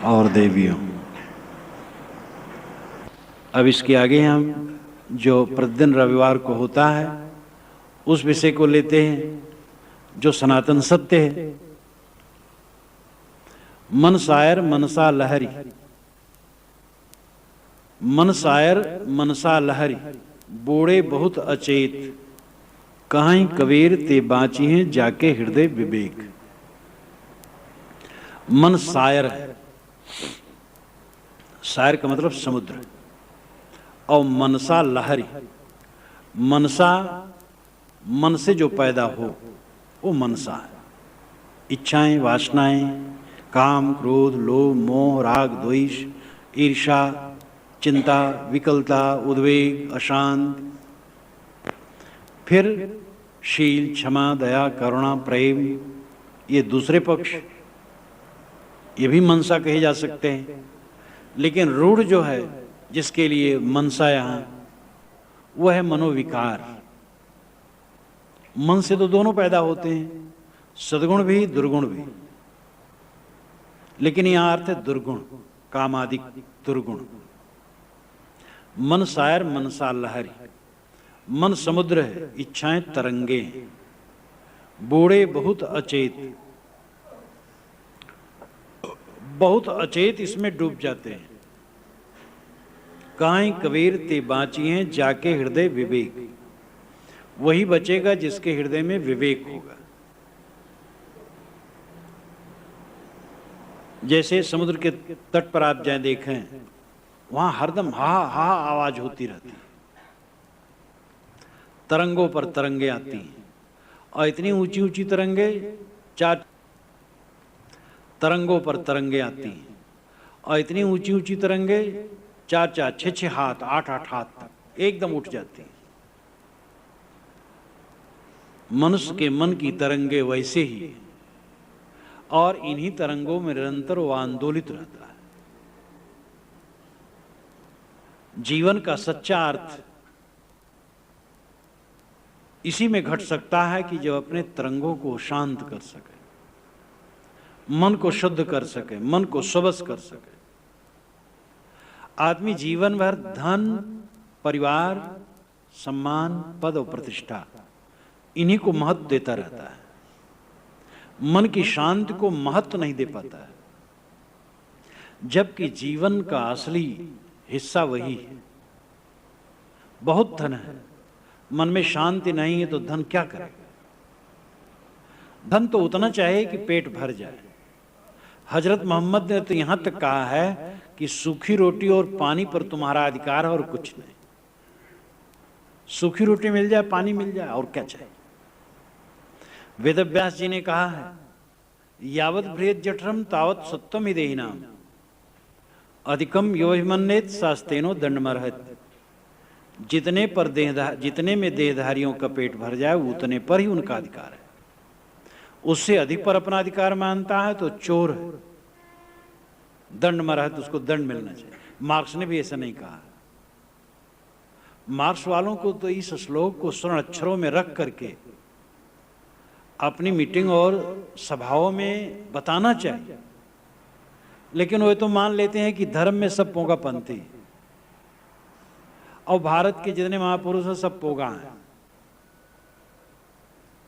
और देवियों, अब इसके आगे हम जो प्रतिदिन रविवार को होता है उस विषय को लेते हैं जो सनातन सत्य है। मन शायर मनसा लहरी, मन शायर मनसा लहरी, बोड़े बहुत अचेत, कहीं कबीर ते बाची हैं जाके हृदय विवेक। मन शायर है, शायर का मतलब समुद्र, और मनसा लहरी, मनसा मन से जो पैदा हो वो मनसा है। इच्छाएं, वासनाएं, काम, क्रोध, लोभ, मोह, राग, द्वेष, ईर्ष्या, चिंता, विकलता, उद्वेग, अशांत, फिर शील, क्षमा, दया, करुणा, प्रेम, ये दूसरे पक्ष, ये भी मनसा कहे जा सकते हैं। लेकिन रूढ़ जो है जिसके लिए मनसा यहाँ, वह है मनोविकार। मन से तो दोनों पैदा होते हैं, सद्गुण भी दुर्गुण भी, लेकिन यहां अर्थ है दुर्गुण, कामादिक दुर्गुण। मन शायर मनसा लहरी, मन समुद्र है, इच्छाएं तरंगे हैं, बूढ़े बहुत अचेत, बहुत अचेत इसमें डूब जाते हैं। काहीं कबीर ते बाची हैं जाके हृदय विवेक, वही बचेगा जिसके हृदय में विवेक होगा। जैसे समुद्र के तट पर आप जाएं देखें, वहां हरदम हा हा आवाज होती रहती है, तरंगों पर तरंगे आती हैं, और इतनी ऊंची ऊंची तरंगे, 4 तरंगों पर तरंगे आती हैं, और इतनी ऊंची ऊंची तरंगे 4-4, 6-6 हाथ, 8-8 हाथ तक एकदम उठ जाती हैं। मनुष्य के मन की तरंगे वैसे ही है, और इन्हीं तरंगों में निरंतर वो आंदोलित रहता है। जीवन का सच्चा अर्थ इसी में घट सकता है कि जो अपने तरंगों को शांत कर सके, मन को शुद्ध कर सके, मन को स्वबस कर सके। आदमी जीवन भर धन, परिवार, सम्मान, पद और प्रतिष्ठा, इन्हीं को महत्व देता रहता है, मन की शांति को महत्व नहीं दे पाता है। जबकि जीवन का असली हिस्सा वही है। बहुत धन है, मन में शांति नहीं है तो धन क्या करेगा? धन तो उतना चाहिए कि पेट भर जाए। हजरत मोहम्मद ने तो यहां तक कहा है कि सूखी रोटी और पानी पर तुम्हारा अधिकार है और कुछ नहीं। सूखी रोटी मिल जाए, पानी मिल जाए, और क्या चाहिए? वेदव्यास जी ने कहा है, यावत भ्रेत जठरम तावत सत्वम ही देहिनाम, अधिकम योमन्नेत शास्तेनो दंडमर्हत। जितने में देहधारियों का पेट भर जाए उतने पर ही उनका अधिकार है। उससे अधिक पर अपना अधिकार मानता है तो चोर है, दंडमर्हत, उसको दंड मिलना चाहिए। मार्क्स ने भी ऐसा नहीं कहा। मार्क्स वालों को तो इस श्लोक को स्वर्ण अक्षरों में रख करके अपनी मीटिंग और सभाओं में बताना चाहिए, लेकिन वे तो मान लेते हैं कि धर्म में सब पोगा पंथी, और भारत के जितने महापुरुष हैं सब पोगा हैं।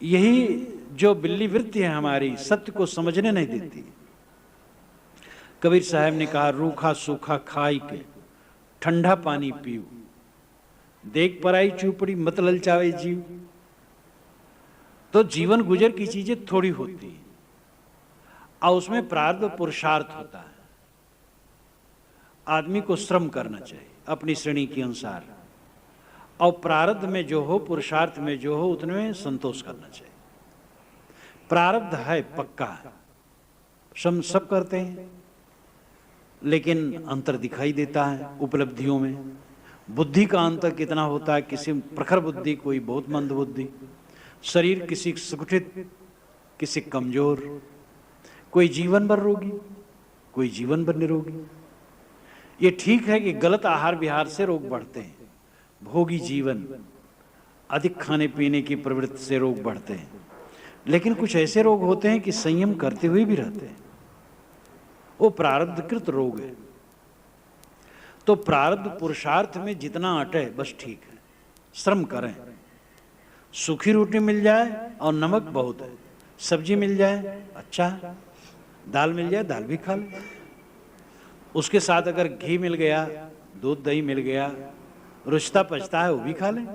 यही जो बिल्ली वृत्ति है हमारी, सत्य को समझने नहीं देती। कबीर साहब ने कहा, रूखा सूखा खाई के ठंडा पानी पीऊ, देख पराई चूपड़ी मत ललचावे जीव। तो जीवन गुजर की चीजें थोड़ी होती है, और उसमें प्रारब्ध पुरुषार्थ होता है। आदमी को श्रम करना चाहिए अपनी श्रेणी के अनुसार, और प्रारब्ध में जो हो, पुरुषार्थ में जो हो, उतने में संतोष करना चाहिए। प्रारब्ध है, पक्का है, सब करते हैं, लेकिन अंतर दिखाई देता है उपलब्धियों में। बुद्धि का अंतर कितना होता है, किसी प्रखर बुद्धि, कोई बहुत मंद बुद्धि, शरीर किसी सुकुचित, किसी कमजोर, कोई जीवन भर रोगी, कोई जीवन भर निरोगी। ये ठीक है कि गलत आहार विहार से रोग बढ़ते हैं, भोगी जीवन, अधिक खाने पीने की प्रवृत्ति से रोग बढ़ते हैं, लेकिन कुछ ऐसे रोग होते हैं कि संयम करते हुए भी रहते हैं। वो प्रारब्धकृत रोग है। तो प्रारब्ध पुरुषार्थ में जितना अटे बस ठीक है, श्रम करें। सूखी रोटी मिल जाए और नमक बहुत है, सब्जी मिल जाए अच्छा, दाल मिल जाए दाल भी खा ले, उसके साथ अगर घी मिल गया, दूध दही मिल गया, रुचता पचता है वो भी खा लें,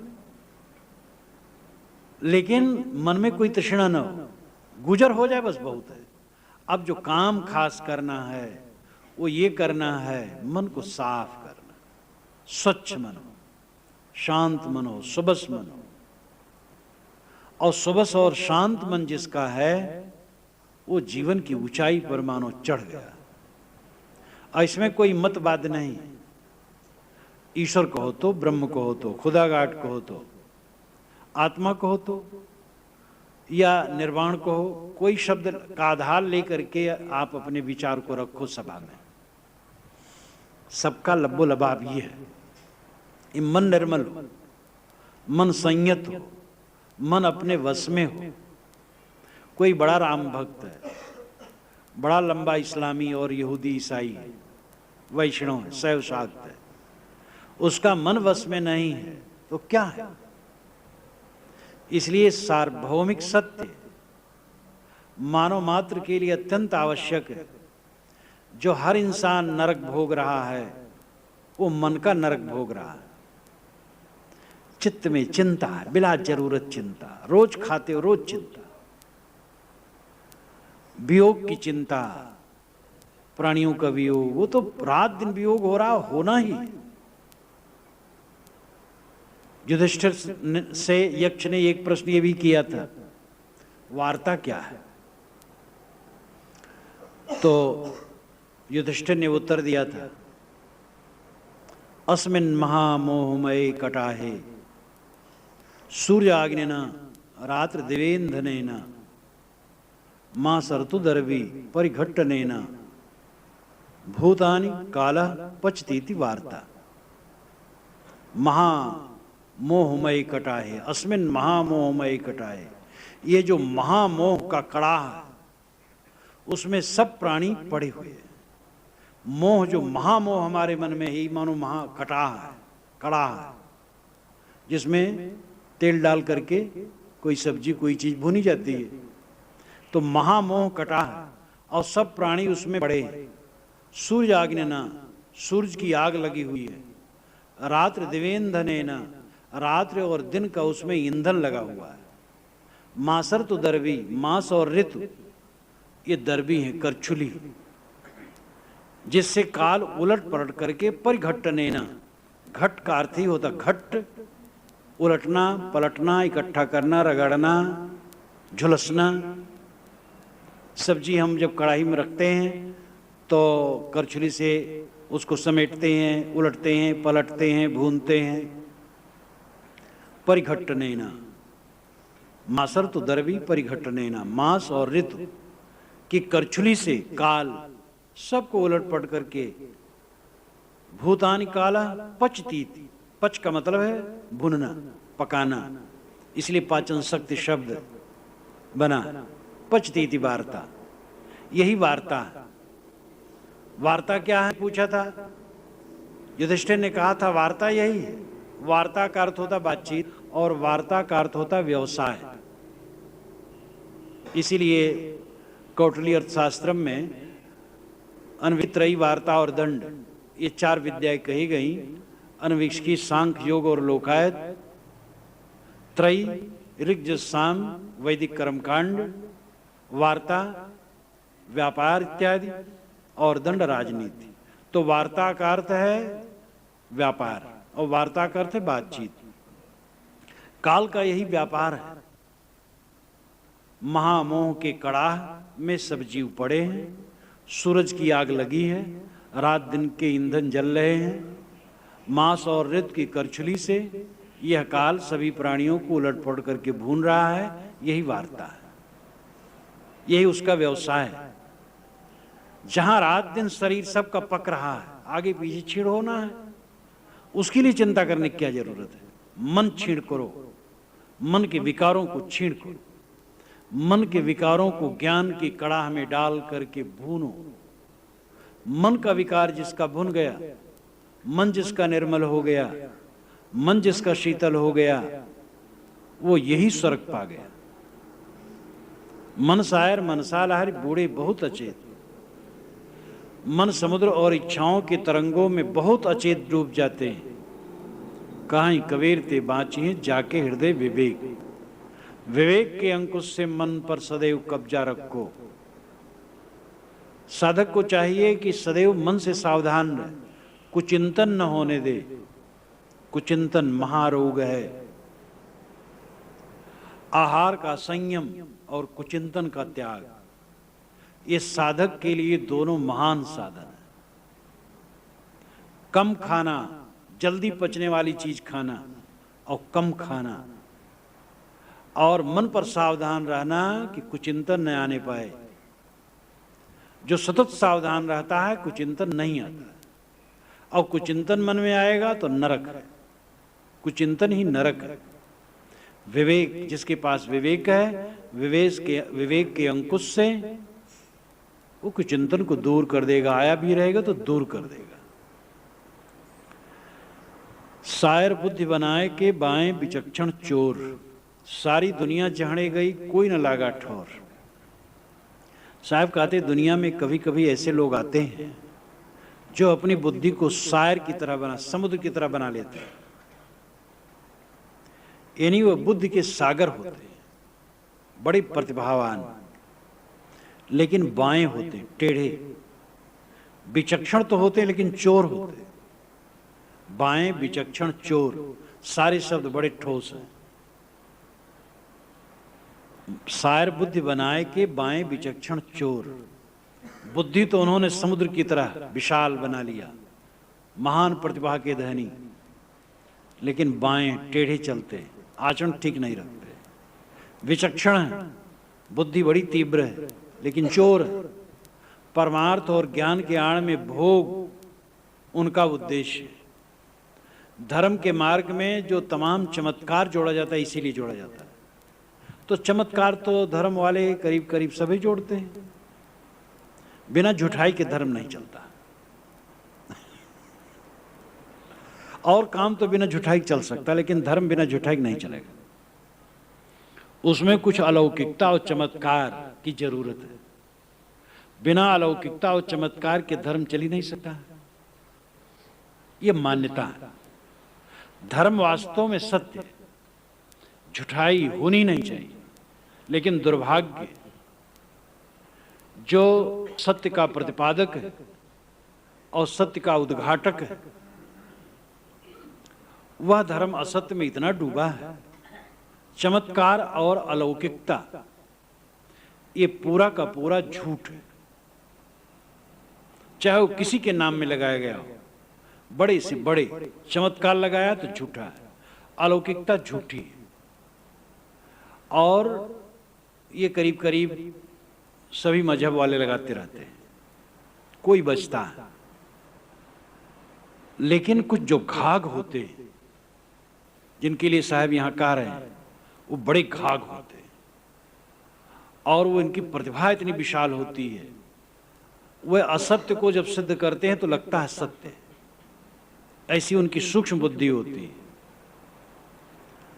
लेकिन मन में कोई तृष्णा न हो, गुजर हो जाए बस बहुत है। अब जो काम खास करना है वो ये करना है, मन को साफ करना, स्वच्छ मन हो, शांत मन हो, सुबस मन हो। और सुबस और शांत मन जिसका है वो जीवन की ऊंचाई पर मानो चढ़ गया। और इसमें कोई मतवाद नहीं, ईश्वर कहो तो, ब्रह्म कहो तो, खुदा गाट कहो तो, आत्मा कहो तो, या निर्वाण कहो, कोई शब्द का आधार लेकर के आप अपने विचार को रखो सभा में। सबका लब्बो लबाब ये है, ये मन निर्मल हो, मन संयत हो, मन अपने वश में हो। कोई बड़ा राम भक्त है, बड़ा लंबा इस्लामी और यहूदी ईसाई है, वैष्णव है, शैव शाक्त है, उसका मन वश में नहीं है तो क्या है? इसलिए सार्वभौमिक सत्य मानव मात्र के लिए अत्यंत आवश्यक है। जो हर इंसान नरक भोग रहा है वो मन का नरक भोग रहा है। चित्त में चिंता है, बिला जरूरत चिंता, रोज खाते हो रोज चिंता, वियोग की चिंता, प्राणियों का वियोग, वो तो रात दिन वियोग हो रहा, होना ही। युधिष्ठिर से यक्ष ने एक प्रश्न ये भी किया था, वार्ता क्या है? तो युधिष्ठिर ने उत्तर दिया था, अस्मिन् महामोहमय कटाहे सूर्याग्निना रात्र दिवेंधनेना मां सर्तुदर्वी परिघट्टनेना भूतानि कालः पचतीति वार्ता। महामोहमय कटाहे, अस्मिन् महामोहमय कटाहे, ये जो महामोह का कड़ा है उसमें सब प्राणी पड़े हुए हैं। मोह जो महामोह हमारे मन में ही मानो महाकटाह है, कड़ा है, जिसमें तेल डाल करके कोई सब्जी कोई चीज भुनी जाती है, तो महामोह कटा है और सब प्राणी उसमें पड़े हैं। सूर्य आग्नेना, सूरज की आग लगी हुई है, रात्र दिवेंधनेना, रात्रि और दिन का उसमें ईंधन लगा हुआ है। मासर तो दरवी, मास और ऋतु ये दरवी है, करछुली, जिससे काल उलट पलट करके परिघट्टनेना, घट का अर्थ ही होता घट, उलटना पलटना, इकट्ठा करना, रगड़ना, झुलसना। सब्जी हम जब कढ़ाई में रखते हैं तो करछुली से उसको समेटते हैं, उलटते हैं, पलटते हैं, भूनते हैं। परिघट्टनेना, मासर तो दरवी परिघट्टनेना, मास और ऋतु की करछुली से काल सबको उलट पलट करके, भूतानि काला पचतीति, पच का मतलब है भुनना, पकाना, इसलिए पाचन शक्ति शब्द बना। पचतीति वार्ता, यही वार्ता है। वार्ता क्या है पूछा था, युधिष्ठिर ने कहा था वार्ता यही है। वार्ता का अर्थ होता बातचीत और वार्ता का अर्थ होता व्यवसाय। इसीलिए कौटिल्य अर्थशास्त्र में अन्वित्रयी, वार्ता और दंड, ये चार विद्याएं कही गई। अन्वीक्षकी, सांख्य, योग और लोकायत। त्रयी ऋग्यजु साम वैदिक कर्मकांड, वार्ता व्यापार इत्यादि, और दंड राजनीति। तो वार्ता का अर्थ है व्यापार और वार्ता का अर्थ है बातचीत। काल का यही व्यापार है। महामोह के कड़ाह में सब जीव पड़े हैं, सूरज की आग लगी है, रात दिन के ईंधन जल रहे हैं, मांस और ऋतु की करछुली से यह काल सभी प्राणियों को उलट पलट करके भून रहा है। यही वार्ता है, यही उसका व्यवसाय है। जहां रात दिन शरीर सबका पक रहा है, आगे पीछे छीड़ होना है, उसके लिए चिंता करने की क्या जरूरत है। मन छीड़ करो, मन के विकारों को छीड़ करो, मन के विकारों को ज्ञान की कड़ाह में डाल करके भूनो, मन का विकार जिसका भुन गया, मन जिसका निर्मल हो गया, मन जिसका शीतल हो गया, वो यही स्वर्ग पा गया। मन शायर मनसा लहरी बूढ़े बहुत अचेत, मन समुद्र और इच्छाओं के तरंगों में बहुत अचेत डूब जाते हैं। कहीं कबीर ते बाँची जाके हृदय विवेक, विवेक के अंकुश से मन पर सदैव कब्जा रखो। साधक को चाहिए कि सदैव मन से सावधान रहे, कुचिंतन न होने दे। कुचिंतन महारोग है। आहार का संयम और कुचिंतन का त्याग, ये साधक के लिए दोनों महान साधन है। कम खाना, जल्दी पचने वाली चीज खाना और कम खाना, और मन पर सावधान रहना कि कुचिंतन न आने पाए। जो सतत सावधान रहता है कुचिंतन नहीं आता, और कुचिंतन मन में आएगा तो नरक है। कुचिंतन ही नरक है। विवेक, जिसके पास विवेक है, विवेक के अंकुश से वो कुचिंतन को दूर कर देगा। आया भी रहेगा तो दूर कर देगा। शायर बुद्धि बनाए के बाएं विचक्षण चोर, सारी दुनिया जहड़े गई कोई न लागा ठोर। साहब कहते दुनिया में कभी कभी ऐसे लोग आते हैं जो अपनी बुद्धि को शायर की तरह समुद्र की तरह बना लेते हैं। यानी वो बुद्धि के सागर होते हैं, बड़े प्रतिभावान, लेकिन बाएं होते, टेढ़े। विचक्षण तो होते लेकिन चोर होते। बाएं विचक्षण चोर, सारे शब्द बड़े ठोस हैं। शायर बुद्धि बनाए के बाएं विचक्षण चोर। बुद्धि तो उन्होंने समुद्र की तरह विशाल बना लिया, महान प्रतिभा के धनी, लेकिन बाएं टेढ़े चलते, आचरण ठीक नहीं रखते। विचक्षण है, बुद्धि बड़ी तीव्र है, लेकिन चोर है। परमार्थ और ज्ञान के आड़ में भोग उनका उद्देश्य है। धर्म के मार्ग में जो तमाम चमत्कार जोड़ा जाता है, इसीलिए जोड़ा जाता है। तो चमत्कार तो धर्म वाले करीब करीब सभी जोड़ते हैं। बिना झूठाई के धर्म नहीं चलता। और काम तो बिना झूठाई चल सकता, लेकिन धर्म बिना झूठाई नहीं चलेगा। उसमें कुछ अलौकिकता और चमत्कार की जरूरत है। बिना अलौकिकता और चमत्कार के धर्म चल ही नहीं सकता। यह मान्यता है। धर्म वास्तव में सत्य है, झूठाई होनी नहीं चाहिए। लेकिन दुर्भाग्य, जो सत्य का प्रतिपादक है और सत्य का उद्घाटक है, वह धर्म असत्य में इतना डूबा है। चमत्कार और अलौकिकता ये पूरा का पूरा झूठ है, चाहे वो किसी के नाम में लगाया गया हो। बड़े से बड़े चमत्कार लगाया तो झूठा है, अलौकिकता झूठी है। और ये करीब करीब सभी मजहब वाले लगाते रहते हैं, कोई बचता है। लेकिन कुछ जो घाघ होते हैं, जिनके लिए साहब यहां कह रहे हैं, वो बड़े घाघ होते हैं, और वो इनकी प्रतिभा इतनी विशाल होती है। वह असत्य को जब सिद्ध करते हैं तो लगता है सत्य, ऐसी उनकी सूक्ष्म बुद्धि होती है।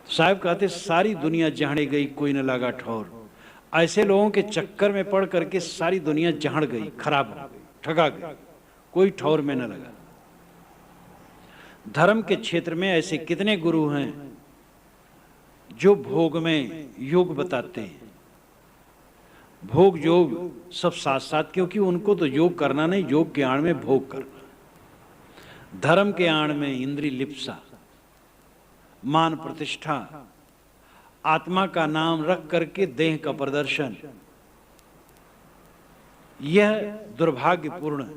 साहब कहते सारी दुनिया जहड़ गई कोई न लगा ठौर। ऐसे लोगों के चक्कर में पड़ करके सारी दुनिया जहड़ गई, खराब हो गई, ठगा गई, कोई ठौर में न लगा। धर्म के क्षेत्र में ऐसे कितने गुरु हैं जो भोग में योग बताते हैं। भोग योग सब साथ साथ, क्योंकि उनको तो योग करना नहीं, योग के आड़ में भोग करना। धर्म के आड़ में इंद्रिय लिप्सा, मान प्रतिष्ठा, आत्मा का नाम रख करके देह का प्रदर्शन, यह दुर्भाग्यपूर्ण है।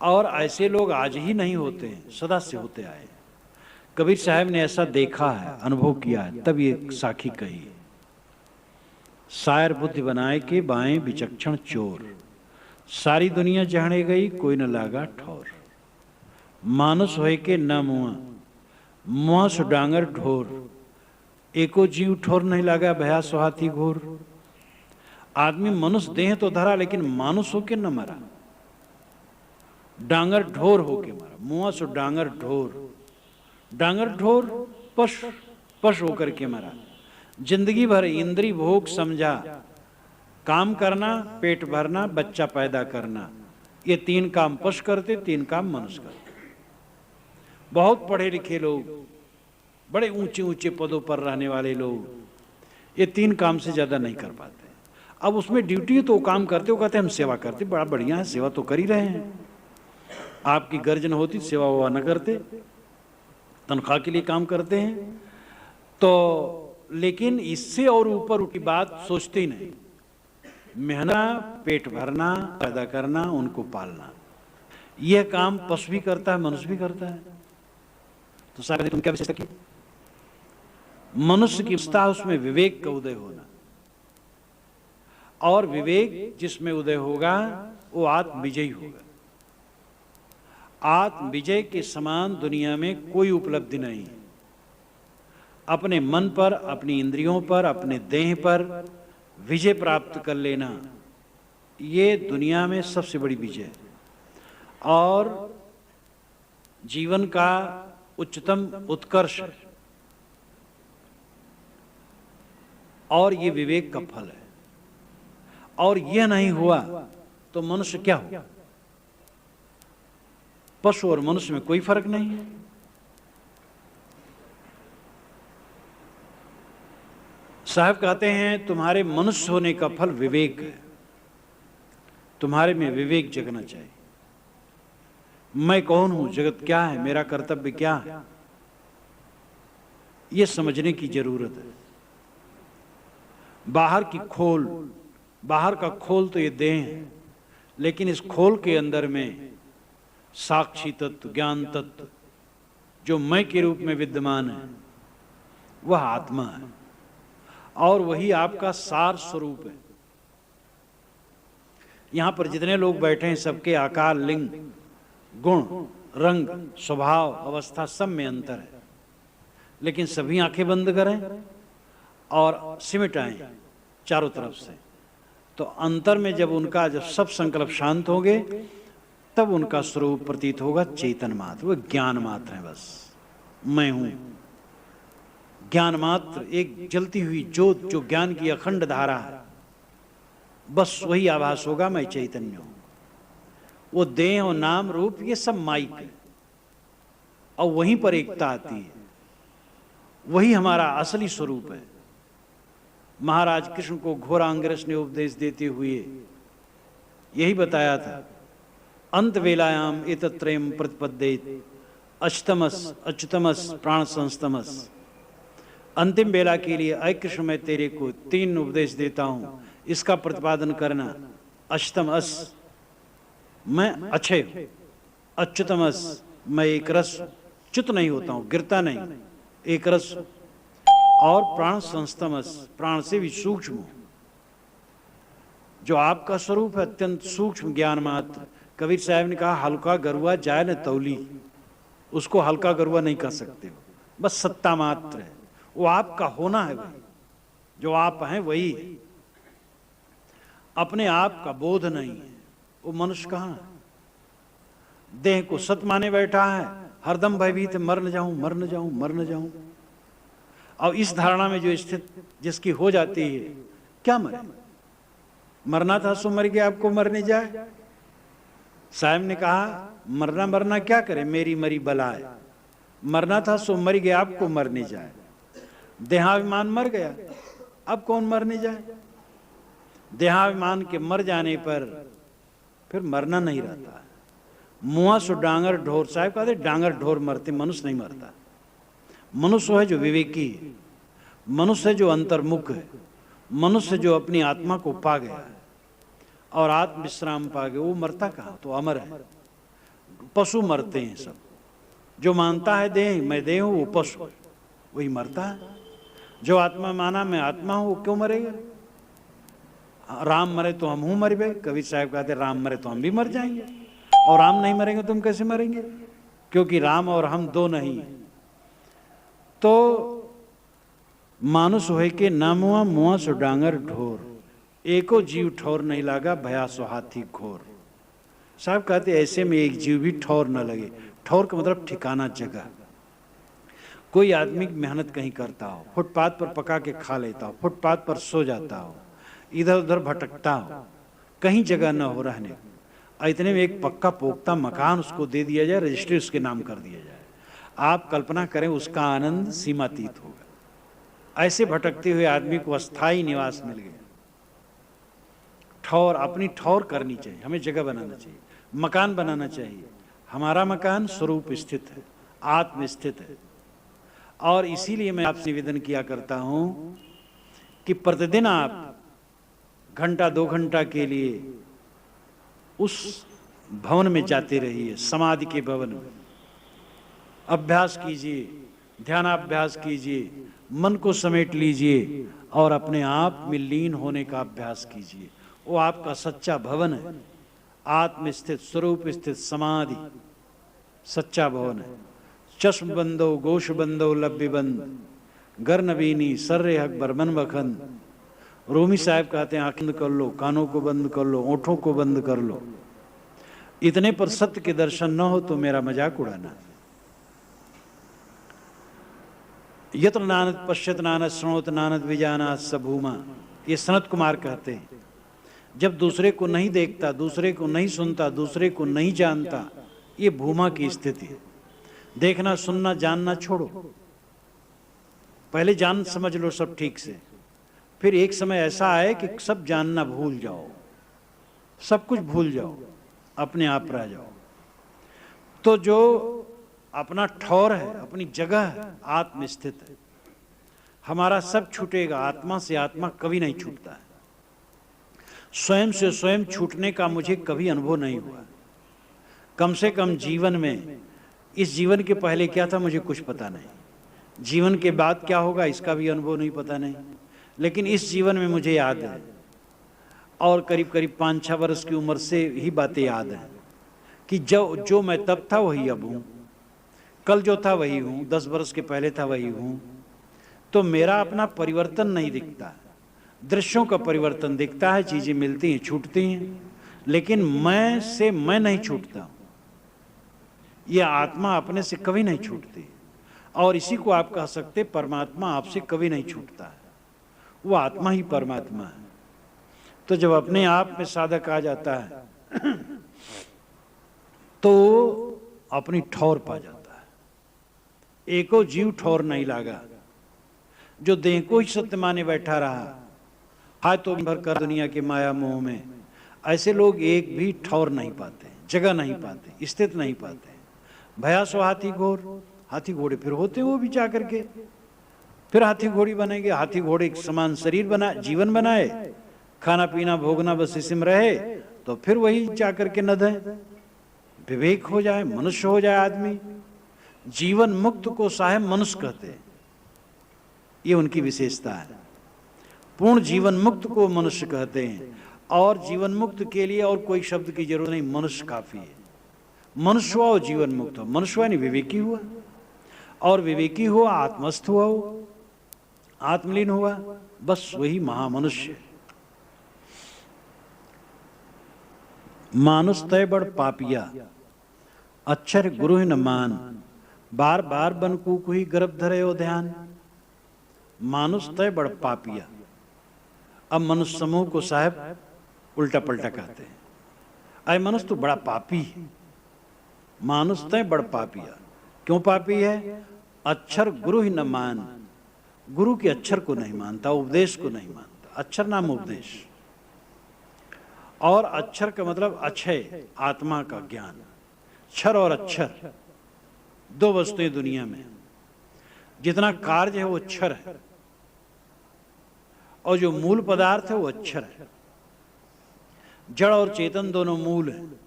और ऐसे लोग आज ही नहीं होते हैं, सदा से होते आए। कबीर साहब ने ऐसा देखा है, अनुभव किया है, तब ये साखी कही है। शायर बुद्धि बनाए के बाएं विचक्षण चोर, सारी दुनिया जहड़े गई कोई न लागा ठौर। मानुस होय के न मुआ, मुआ सु डांगर ढोर, एको जीव ठोर नहीं लगा भया सुहाती घोर। आदमी मनुष्य देह तो धरा, लेकिन मानुस होके न मरा। डांगर ढोर होके मरा, मुआ सो डांगर ढोर, डांगर ढोर पश होकर के मरा। जिंदगी भर इंद्री भोग समझा, काम करना, पेट भरना, बच्चा पैदा करना, ये 3 काम पशु करते, 3 काम मनुष्य करते। बहुत पढ़े लिखे लोग, बड़े ऊंचे ऊंचे पदों पर रहने वाले लोग, ये 3 काम से ज्यादा नहीं कर पाते। अब उसमें ड्यूटी तो काम करते हो, कहते हम सेवा करते, बड़ा बढ़िया है, सेवा तो कर ही रहे हैं। आपकी गर्जन होती, सेवा ववा न करते, तनख्वाह के लिए काम करते हैं तो। लेकिन इससे और ऊपर की बात सोचते ही नहीं। मेहनत, पेट भरना, पैदा करना, उनको पालना, यह काम पशु भी करता है, मनुष्य भी करता है। तो सारे तुम क्या विशेषता की? मनुष्य की विशेषता उसमें विवेक का उदय होना, और विवेक जिसमें उदय होगा वो आत्म विजयी होगा। आत्म विजय के समान दुनिया में कोई उपलब्धि नहीं है। अपने मन पर, अपनी इंद्रियों पर, अपने देह पर विजय प्राप्त कर लेना, ये दुनिया में सबसे बड़ी विजय है और जीवन का उच्चतम उत्कर्ष है, और ये विवेक का फल है। और यह नहीं हुआ तो मनुष्य क्या हो? पशु और मनुष्य में कोई फर्क नहीं है। साहब कहते हैं तुम्हारे मनुष्य होने का फल विवेक है, तुम्हारे में विवेक जगना चाहिए। मैं कौन हूं, जगत क्या है, मेरा कर्तव्य क्या है, यह समझने की जरूरत है। बाहर की खोल, बाहर का खोल तो ये देह है, लेकिन इस खोल के अंदर में साक्षी तत्व, ज्ञान तत्व जो मैं के रूप में विद्यमान है, वह आत्मा है और वही आपका सार स्वरूप है। यहां पर जितने लोग बैठे हैं सबके आकार, लिंग, गुण, रंग, स्वभाव, अवस्था सब में अंतर है, लेकिन सभी आंखें बंद करें और सिमट आए चारों तरफ से, तो अंतर में जब सब संकल्प शांत होंगे तब उनका स्वरूप प्रतीत होगा चेतन मात्र, वो ज्ञान मात्र है। बस मैं हूं ज्ञान मात्र, एक जलती हुई ज्योत जो ज्ञान की अखंड धारा है, बस वही आभास होगा मैं चैतन्य हूं। वो देह और नाम रूप ये सब माइक है और वहीं पर एकता आती है, वही हमारा असली स्वरूप है। महाराज कृष्ण को घोरांगरस ने उपदेश देते हुए यही बताया था, अंत वेलायाम एतत्रयम प्रतिपद्येत अष्टमस अच्युतमस प्राण संस्तमस। अंतिम वेला के लिए अय कृष्ण मैं तेरे को 3 उपदेश देता हूं, इसका प्रतिपादन करना। अष्टम अस, मैं अक्षय, अच्युतमस मैं एक रस, च्युत नहीं होता हूं, गिरता नहीं, एक रस, और प्राण संस्तमस प्राण से भी सूक्ष्म, जो आपका स्वरूप है अत्यंत सूक्ष्म ज्ञान मात्र। कबीर साहब ने कहा हल्का गरुआ जाए न तौली, उसको हल्का गरुआ नहीं कर सकते हो, बस सत्ता मात्र है, वो आपका होना है, वही जो आप हैं वही है, अपने आप का बोध नहीं है। वो मनुष्य कहां है? देह को सत माने बैठा है, हरदम भयभीत, मर न जाऊं, मर न जाऊं, मर न जाऊं। और इस धारणा में जो स्थित जिसकी हो जाती है, क्या मरे? मरना था सो मर गया, आपको मरने जाए। साहब ने कहा मरना मरना क्या करे, मेरी मरी बलाए, मरना था सो मर गया, आपको मरने जाए। देहाभिमान मर गया, अब कौन मरने जाए? देहाभिमान के मर जाने पर फिर मरना नहीं रहता। मुआ सो डांगर ढोर, साहब कहते डांगर ढोर मरते, मनुष्य नहीं मरता। मनुष्य है जो विवेकी है, मनुष्य है जो अंतर्मुख है, मनुष्य जो अपनी आत्मा को पा गया है और आत्म विश्राम पा गया, वो मरता कहाँ? तो अमर है। पशु मरते हैं सब, जो मानता है देह मैं देह हूं वो पशु, वही मरता है। जो आत्मा माना मैं आत्मा हूं वो क्यों मरेगा? राम मरे तो हम हूं मर गए। कबीर साहब कहते राम मरे तो हम भी मर जाएंगे, और राम नहीं मरेंगे तो हम कैसे मरेंगे? क्योंकि राम और हम दो नहीं। तो मानुष होए के नामुआ मुआ सो डांगर ढोर, एको जीव ठोर नहीं लागा भया सो हाथी घोर। साहब कहते ऐसे में एक जीव भी ठौर न लगे। ठौर का मतलब ठिकाना, जगह। कोई आदमी मेहनत कहीं करता हो, फुटपाथ पर पका के खा लेता हो, फुटपाथ पर सो जाता हो, इधर उधर भटकता हो, कहीं जगह न हो रहने, इतने में एक पक्का पोख्ता मकान उसको दे दिया जाए, रजिस्ट्री उसके नाम कर दिया जाए, आप कल्पना करें उसका आनंद सीमातीत होगा। ऐसे भटकते हुए आदमी को अस्थायी निवास मिल गया। ठौर, अपनी ठौर करनी चाहिए, हमें जगह बनाना चाहिए, मकान बनाना चाहिए। हमारा मकान स्वरूप स्थित है, आत्म स्थित है। और इसीलिए मैं आपसे निवेदन किया करता हूं कि प्रतिदिन आप घंटा 2 घंटा के लिए उस भवन में जाते रहिए, समाधि के भवन में अभ्यास कीजिए, ध्यानाभ्यास कीजिए, मन को समेट लीजिए और अपने आप में लीन होने का अभ्यास कीजिए। वो आपका सच्चा भवन है, आत्म स्थित, स्वरूप स्थित समाधि सच्चा भवन है। चश्म बंदो गोश बंदो लब्बी बंद, गर नबीनी सर्रे हक बरमन बखन। रूमी साहब कहते हैं आंखें बंद कर लो, कानों को बंद कर लो, ओठों को बंद कर लो, इतने पर सत्य के दर्शन न हो तो मेरा मजाक उड़ाना। यत्र नानद पश्यत नानद श्रोत नानद विजानात सबूमा, ये सनत कुमार कहते हैं। जब दूसरे को नहीं देखता, दूसरे को नहीं सुनता, दूसरे को नहीं जानता, ये भूमा की स्थिति है। देखना सुनना जानना छोड़ो, पहले जान समझ लो सब ठीक से, फिर एक समय ऐसा आए कि सब जानना भूल जाओ, सब कुछ भूल जाओ, अपने आप रह जाओ। तो जो अपना ठौर है, अपनी जगह है, आत्म स्थित है, हमारा सब छूटेगा। आत्मा से आत्मा कभी नहीं छूटता है। स्वयं से स्वयं छूटने का मुझे कभी अनुभव नहीं हुआ। कम से कम जीवन में, इस जीवन के पहले क्या था मुझे कुछ पता नहीं, जीवन के बाद क्या होगा इसका भी अनुभव नहीं, पता नहीं। लेकिन इस जीवन में मुझे याद है, और करीब करीब 5-6 वर्ष की उम्र से ही बातें याद हैं कि जो मैं तब था वही अब हूँ, कल जो था वही हूँ, 10 वर्ष के पहले था वही हूँ। तो मेरा अपना परिवर्तन नहीं दिखता, दृश्यों का परिवर्तन दिखता है, चीजें मिलती हैं छूटती हैं, लेकिन मैं से मैं नहीं छूटता। ये आत्मा अपने से कभी नहीं छूटती, और इसी को आप कह सकते परमात्मा आपसे कभी नहीं छूटता है, वो आत्मा ही परमात्मा है। तो जब अपने आप में साधक आ जाता है तो अपनी ठौर पा जाता है। एको जीव ठौर नहीं लागा, जो देह को ही सत्य माने बैठा रहा, हाय तो भर कर दुनिया के माया मोह में, ऐसे लोग एक भी ठौर नहीं पाते, जगह नहीं पाते, स्थित नहीं पाते। भया सो हाथी घोड़, हाथी घोड़े फिर होते वो भी जा करके, फिर हाथी घोड़ी बनेंगे, हाथी घोड़े समान शरीर बना, जीवन बनाए, खाना पीना भोगना बस इसी में रहे, तो फिर वही जा करके नदे, विवेक हो जाए, मनुष्य हो जाए आदमी। जीवन मुक्त को साहेब मनुष्य कहते हैं, ये उनकी विशेषता है। पूर्ण जीवन मुक्त को मनुष्य कहते हैं, और जीवन मुक्त के लिए और कोई शब्द की जरूरत नहीं, मनुष्य काफी है। मनुष्य हुआ और जीवन मुक्त हो, मनुष्य हुआ नहीं विवेकी हुआ, और विवेकी हुआ आत्मस्थ हुआ, हो आत्मलीन हुआ, बस वही महामनुष्य। मानुष तय बड़ पापिया, अक्षर गुरु न मान, बार बार बन कुकुही गर्भ धरे हो ध्यान। मानुष तय बड़ पापिया, अब मनुष्य समूह को साहब उल्टा पलटा कहते हैं, अरे मनुष्य तो बड़ा पापी है। मानुष तय बड़ पापिया, क्यों पापी है? अक्षर गुरु ही न मान, गुरु के अक्षर को नहीं मानता, उपदेश को नहीं मानता। अक्षर नाम उपदेश, और अक्षर का मतलब अक्षय, आत्मा का ज्ञान। क्षर और अक्षर दो वस्तुएं दुनिया में, जितना कार्य है वो क्षर है, और जो मूल पदार्थ है वो अक्षर है। जड़ और चेतन दोनों मूल हैं।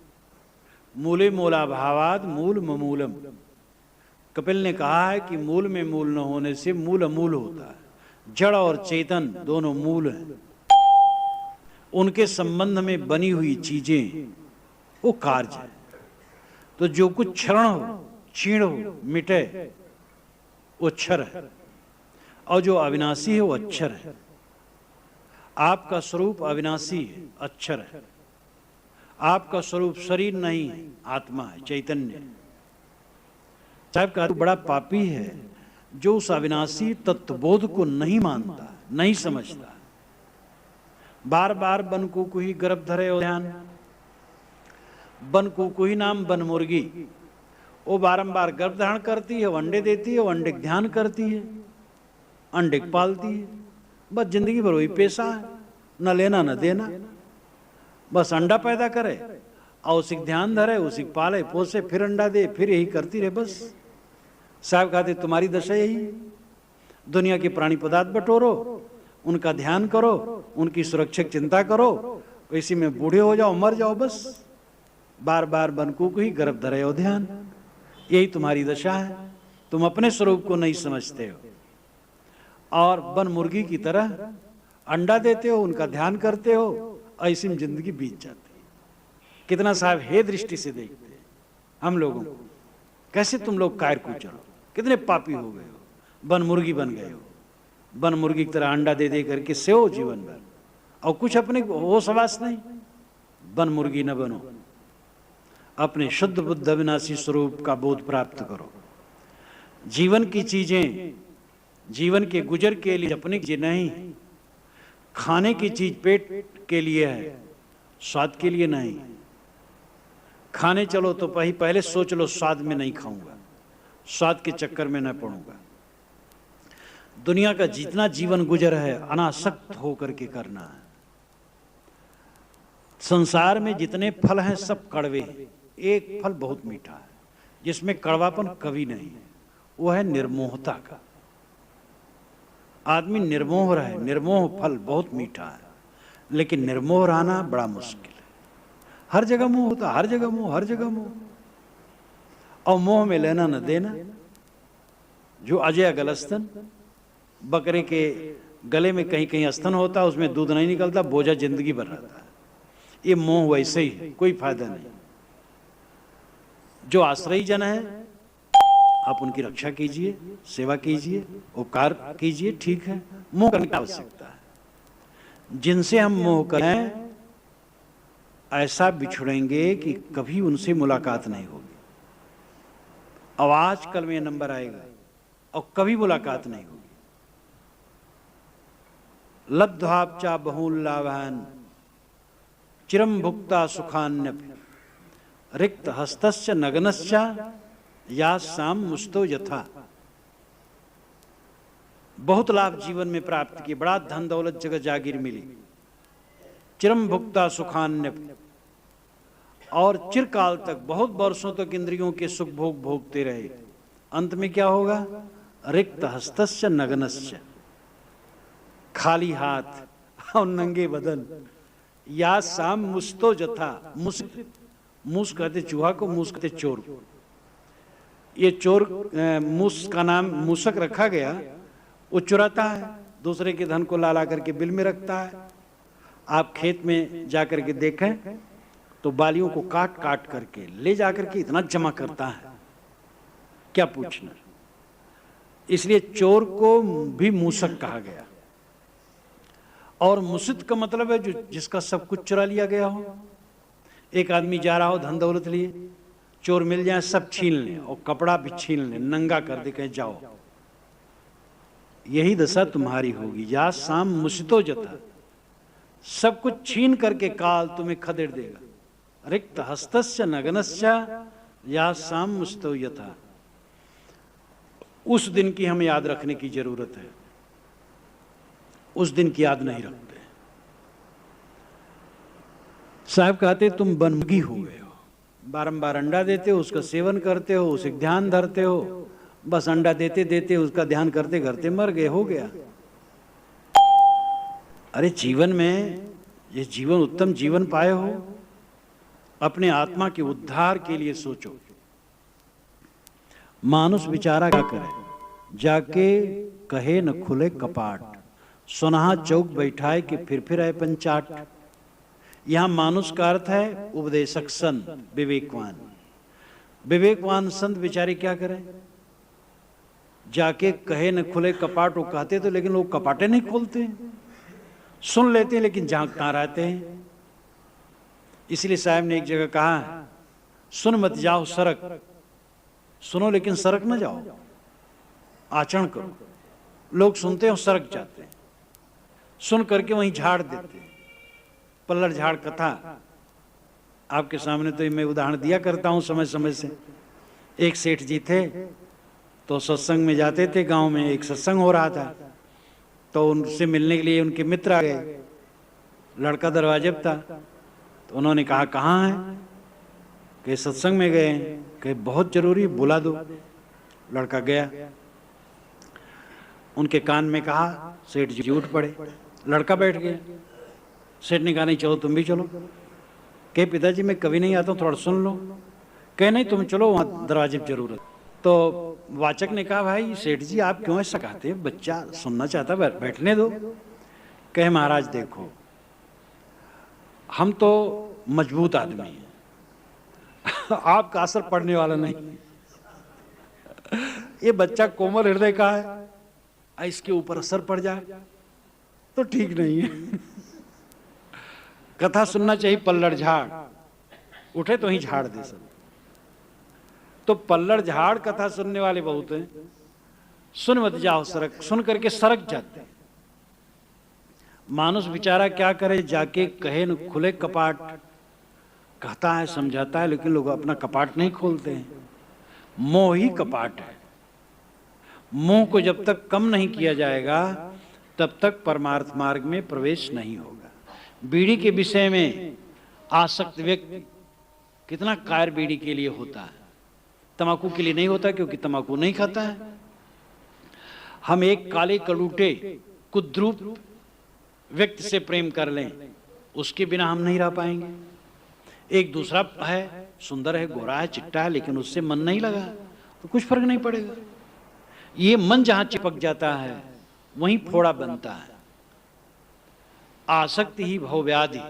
मूले मूला भावाद मूल ममूलम। कपिल ने कहा है कि मूल में मूल न होने से मूल अमूल होता है। जड़ और चेतन दोनों मूल हैं, उनके संबंध में बनी हुई चीजें वो कार्य है। तो जो कुछ क्षरण हो, क्षीण हो, मिटे, वो क्षर है, और जो अविनाशी है वो अक्षर है। आपका स्वरूप अविनाशी है, अक्षर है। आपका स्वरूप शरीर नहीं है, आत्मा है, चैतन्य। साहब का बड़ा पापी है जो उस अविनाशी तत्वबोध को नहीं मानता, नहीं समझता। बार बार बन कुकुही गर्भ धरे हो ध्यान। बन कुकुही नाम बन मुर्गी, वो बारंबार गर्भ धारण करती है, वो अंडे देती है, वो अंडे का ध्यान करती है, अंडे को पालती है। बस जिंदगी भर वही पेशा है, न लेना न देना। बस अंडा पैदा करे और उसी ध्यान धरे, उसी पाले पोसे, फिर अंडा दे, फिर यही करती रहे बस। साहब कहते तुम्हारी दशा यही, दुनिया के प्राणी पदार्थ बटोरो, उनका ध्यान करो, उनकी सुरक्षक चिंता करो, इसी में बूढ़े हो जाओ, मर जाओ बस। बार बार बनकू को ही गर्भ धरे हो ध्यान, यही तुम्हारी दशा है। तुम अपने स्वरूप को नहीं समझते हो और बन मुर्गी की तरह अंडा देते हो, उनका ध्यान करते हो, ऐसी में जिंदगी बीत जाती है। कितना साहब हे दृष्टि से देखते हैं हम लोगों को, कैसे तुम लोग कायर कुचल हो, कितने पापी हो गए हो, बन मुर्गी बन गए हो। बन मुर्गी की तरह अंडा दे दे करके सेओ जीवन भर, और कुछ अपने वो सवास नहीं। बन मुर्गी न बनो, अपने शुद्ध बुद्ध अविनाशी स्वरूप का बोध प्राप्त करो। जीवन की चीजें जीवन के गुजर के लिए अपने लिए नहीं, खाने की चीज पेट के लिए है, स्वाद के लिए नहीं। खाने चलो तो पहले सोच लो स्वाद में नहीं खाऊंगा, स्वाद के चक्कर में न पड़ूंगा। दुनिया का जितना जीवन गुजर है अनासक्त होकर के करना है। संसार में जितने फल हैं सब कड़वे हैं, एक फल बहुत मीठा है जिसमें कड़वापन कभी नहीं है, वो है निर्मोहता का। आदमी निर्मोह रहे, निर्मोह फल बहुत मीठा है, लेकिन निर्मोह रहना बड़ा मुश्किल है। हर जगह मोह होता, हर जगह मोह, हर जगह मोह, और मोह में लेना न देना। जो अजय गलस्तन, बकरे के गले में कहीं कहीं स्तन होता है, उसमें दूध नहीं निकलता, बोझा जिंदगी भर रहता है। ये मोह वैसे ही है, कोई फायदा नहीं। जो आश्रयी जन है आप उनकी रक्षा कीजिए, सेवा कीजिए, उपकार कीजिए, ठीक है। मोह करने की आवश्यकता है। जिनसे हम मोह करें ऐसा बिछुड़ेंगे कि कभी उनसे मुलाकात नहीं होगी। अब आज कल में नंबर आएगा और कभी मुलाकात नहीं होगी। लब्ध्वाप्चा बहुल्लाभान चिरम भुक्ता सुखान्यपि रिक्त हस्तस्य नग्नस्य या साम मुस्तो यथा। बहुत लाभ जीवन में प्राप्त किए, बड़ा धन दौलत जगह जागीर मिली, चिरम भुक्ता सुखान्यपि, और चिरकाल तक बहुत वर्षों तक इंद्रियों के सुख भोग भोगते रहे। अंत में क्या होगा? रिक्त हस्तस्य नग्नस्य, खाली हाथ और नंगे बदन। या साम मुस्तो जथा, मूस कहते चूहा को, मूस कहते चोर को। ये चोर मूस का नाम मूसक रखा गया, वो चुराता है, दूसरे के धन को ला करके बिल में रखता है। आप खेत में जाकर के देखें तो बालियों को काट काट करके ले जाकर के इतना जमा करता है, क्या पूछना। इसलिए चोर को भी मूसक कहा गया। और मुसित का मतलब है जो जिसका सब कुछ चुरा लिया गया हो। एक आदमी जा रहा हो धन दौलत लिए, चोर मिल जाए सब छीन ले और कपड़ा भी छीन ले, नंगा कर दे, कहे जाओ। यही दशा तुम्हारी होगी। या शाम मुसितो जता, सब कुछ छीन करके काल तुम्हें खदेड़ देगा। रिक्त हस्तस्य नग्नस्य या शाम मुसितो यथा। उस दिन की हमें याद रखने की जरूरत है, उस दिन की याद नहीं रखते। साहब कहते तुम बनमुर्गी हो गए हो, बारंबार अंडा देते हो, उसका सेवन करते हो, उसे ध्यान धरते हो, बस अंडा देते देते उसका ध्यान करते करते मर गए, हो गया। अरे जीवन में ये जीवन उत्तम जीवन पाए हो, अपने आत्मा के उद्धार के लिए सोचो। मानुष बेचारा क्या करे, जाके कहे न खुले कपाट, सुनहा चौक बैठाए कि फिर आए पंचाट। यहां मानुष का अर्थ है उपदेशक संत, विवेकवान। विवेकवान संत बेचारे क्या करें, जाके कहे न खुले कपाट। वो कहते तो, लेकिन लोग कपाटे नहीं खोलते, सुन लेते हैं लेकिन जाग कहां रहते हैं। इसलिए साहब ने एक जगह कहा है, सुन मत जाओ सरक, सुनो लेकिन सरक न जाओ, आचरण करो। लोग सुनते हो सरक जाते हैं, सुन करके वहीं झाड़ देते हैं। पल्लड़ झाड़ कथा आपके सामने तो मैं उदाहरण दिया करता हूं समय समय से। एक सेठ जी थे, तो सत्संग में जाते थे, गांव में एक सत्संग हो रहा था, तो उनसे मिलने के लिए उनके मित्र आ गए। लड़का दरवाजे पर था, तो उन्होंने कहा कहाँ है, कि सत्संग में गए हैं, कि बहुत जरूरी, बुला दो। लड़का गया, उनके कान में कहा, सेठ जी उठ पड़े। लड़का बैठ गया। सेठ ने कहा नहीं चलो तुम भी चलो। कहे पिताजी मैं कभी नहीं आता हूँ, थोड़ा सुन लो। कहे नहीं तुम चलो, वहाँ दरवाजे पर जरूरत। तो वाचक ने कहा भाई सेठ जी आप क्यों ऐसा कहते हैं, बच्चा सुनना चाहता है, बैठने दो। कहे महाराज देखो हम तो मजबूत आदमी हैं, आपका असर पड़ने वाला नहीं। ये बच्चा कोमल हृदय का है, इसके ऊपर असर पड़ जाए तो ठीक नहीं है। कथा सुनना चाहिए पल्लड़ झाड़, उठे तो ही झाड़ दे सब। तो पल्लड़ झाड़ कथा सुनने वाले बहुत हैं। सुन मत जाओ सरक, सुन करके सरक जाते हैं। मानुष बेचारा क्या करे, जाके कहे न खुले कपाट, कहता है समझाता है, लेकिन लोग अपना कपाट नहीं खोलते हैं। मोह ही कपाट है। मोह को जब तक कम नहीं किया जाएगा तब तक परमार्थ मार्ग में प्रवेश नहीं होगा। बीड़ी के विषय में आसक्त व्यक्ति कितना कायर बीड़ी के लिए होता है, तंबाकू के लिए नहीं होता, क्योंकि तंबाकू नहीं खाता है। हम एक काले कलूटे कुद्रूप व्यक्ति से प्रेम कर लें, उसके बिना हम नहीं रह पाएंगे। एक दूसरा है, सुंदर है, गोरा है, चिट्टा है, लेकिन उससे मन नहीं लगा तो कुछ फर्क नहीं पड़ेगा। ये मन जहां चिपक जाता है वहीं फोड़ा बनता है। आसक्ति ही भवव्याधि,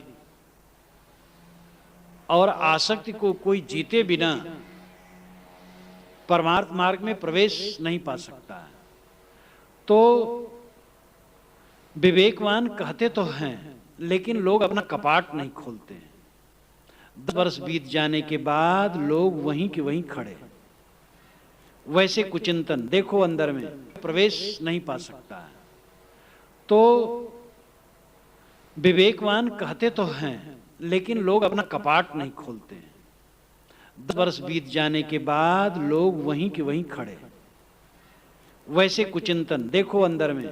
और आसक्ति को कोई जीते बिना परमार्थ मार्ग में प्रवेश नहीं पा सकता है। तो विवेकवान कहते तो हैं, लेकिन लोग अपना कपाट नहीं खोलते हैं। 10 वर्ष बीत जाने के बाद लोग वहीं के वहीं खड़े। वैसे कुचिंतन देखो अंदर में प्रवेश नहीं पा सकता है। तो विवेकवान कहते तो हैं, लेकिन लोग अपना कपाट नहीं खोलते हैं। 10 वर्ष बीत जाने के बाद लोग वहीं के वहीं खड़े। वैसे कुचिंतन देखो अंदर में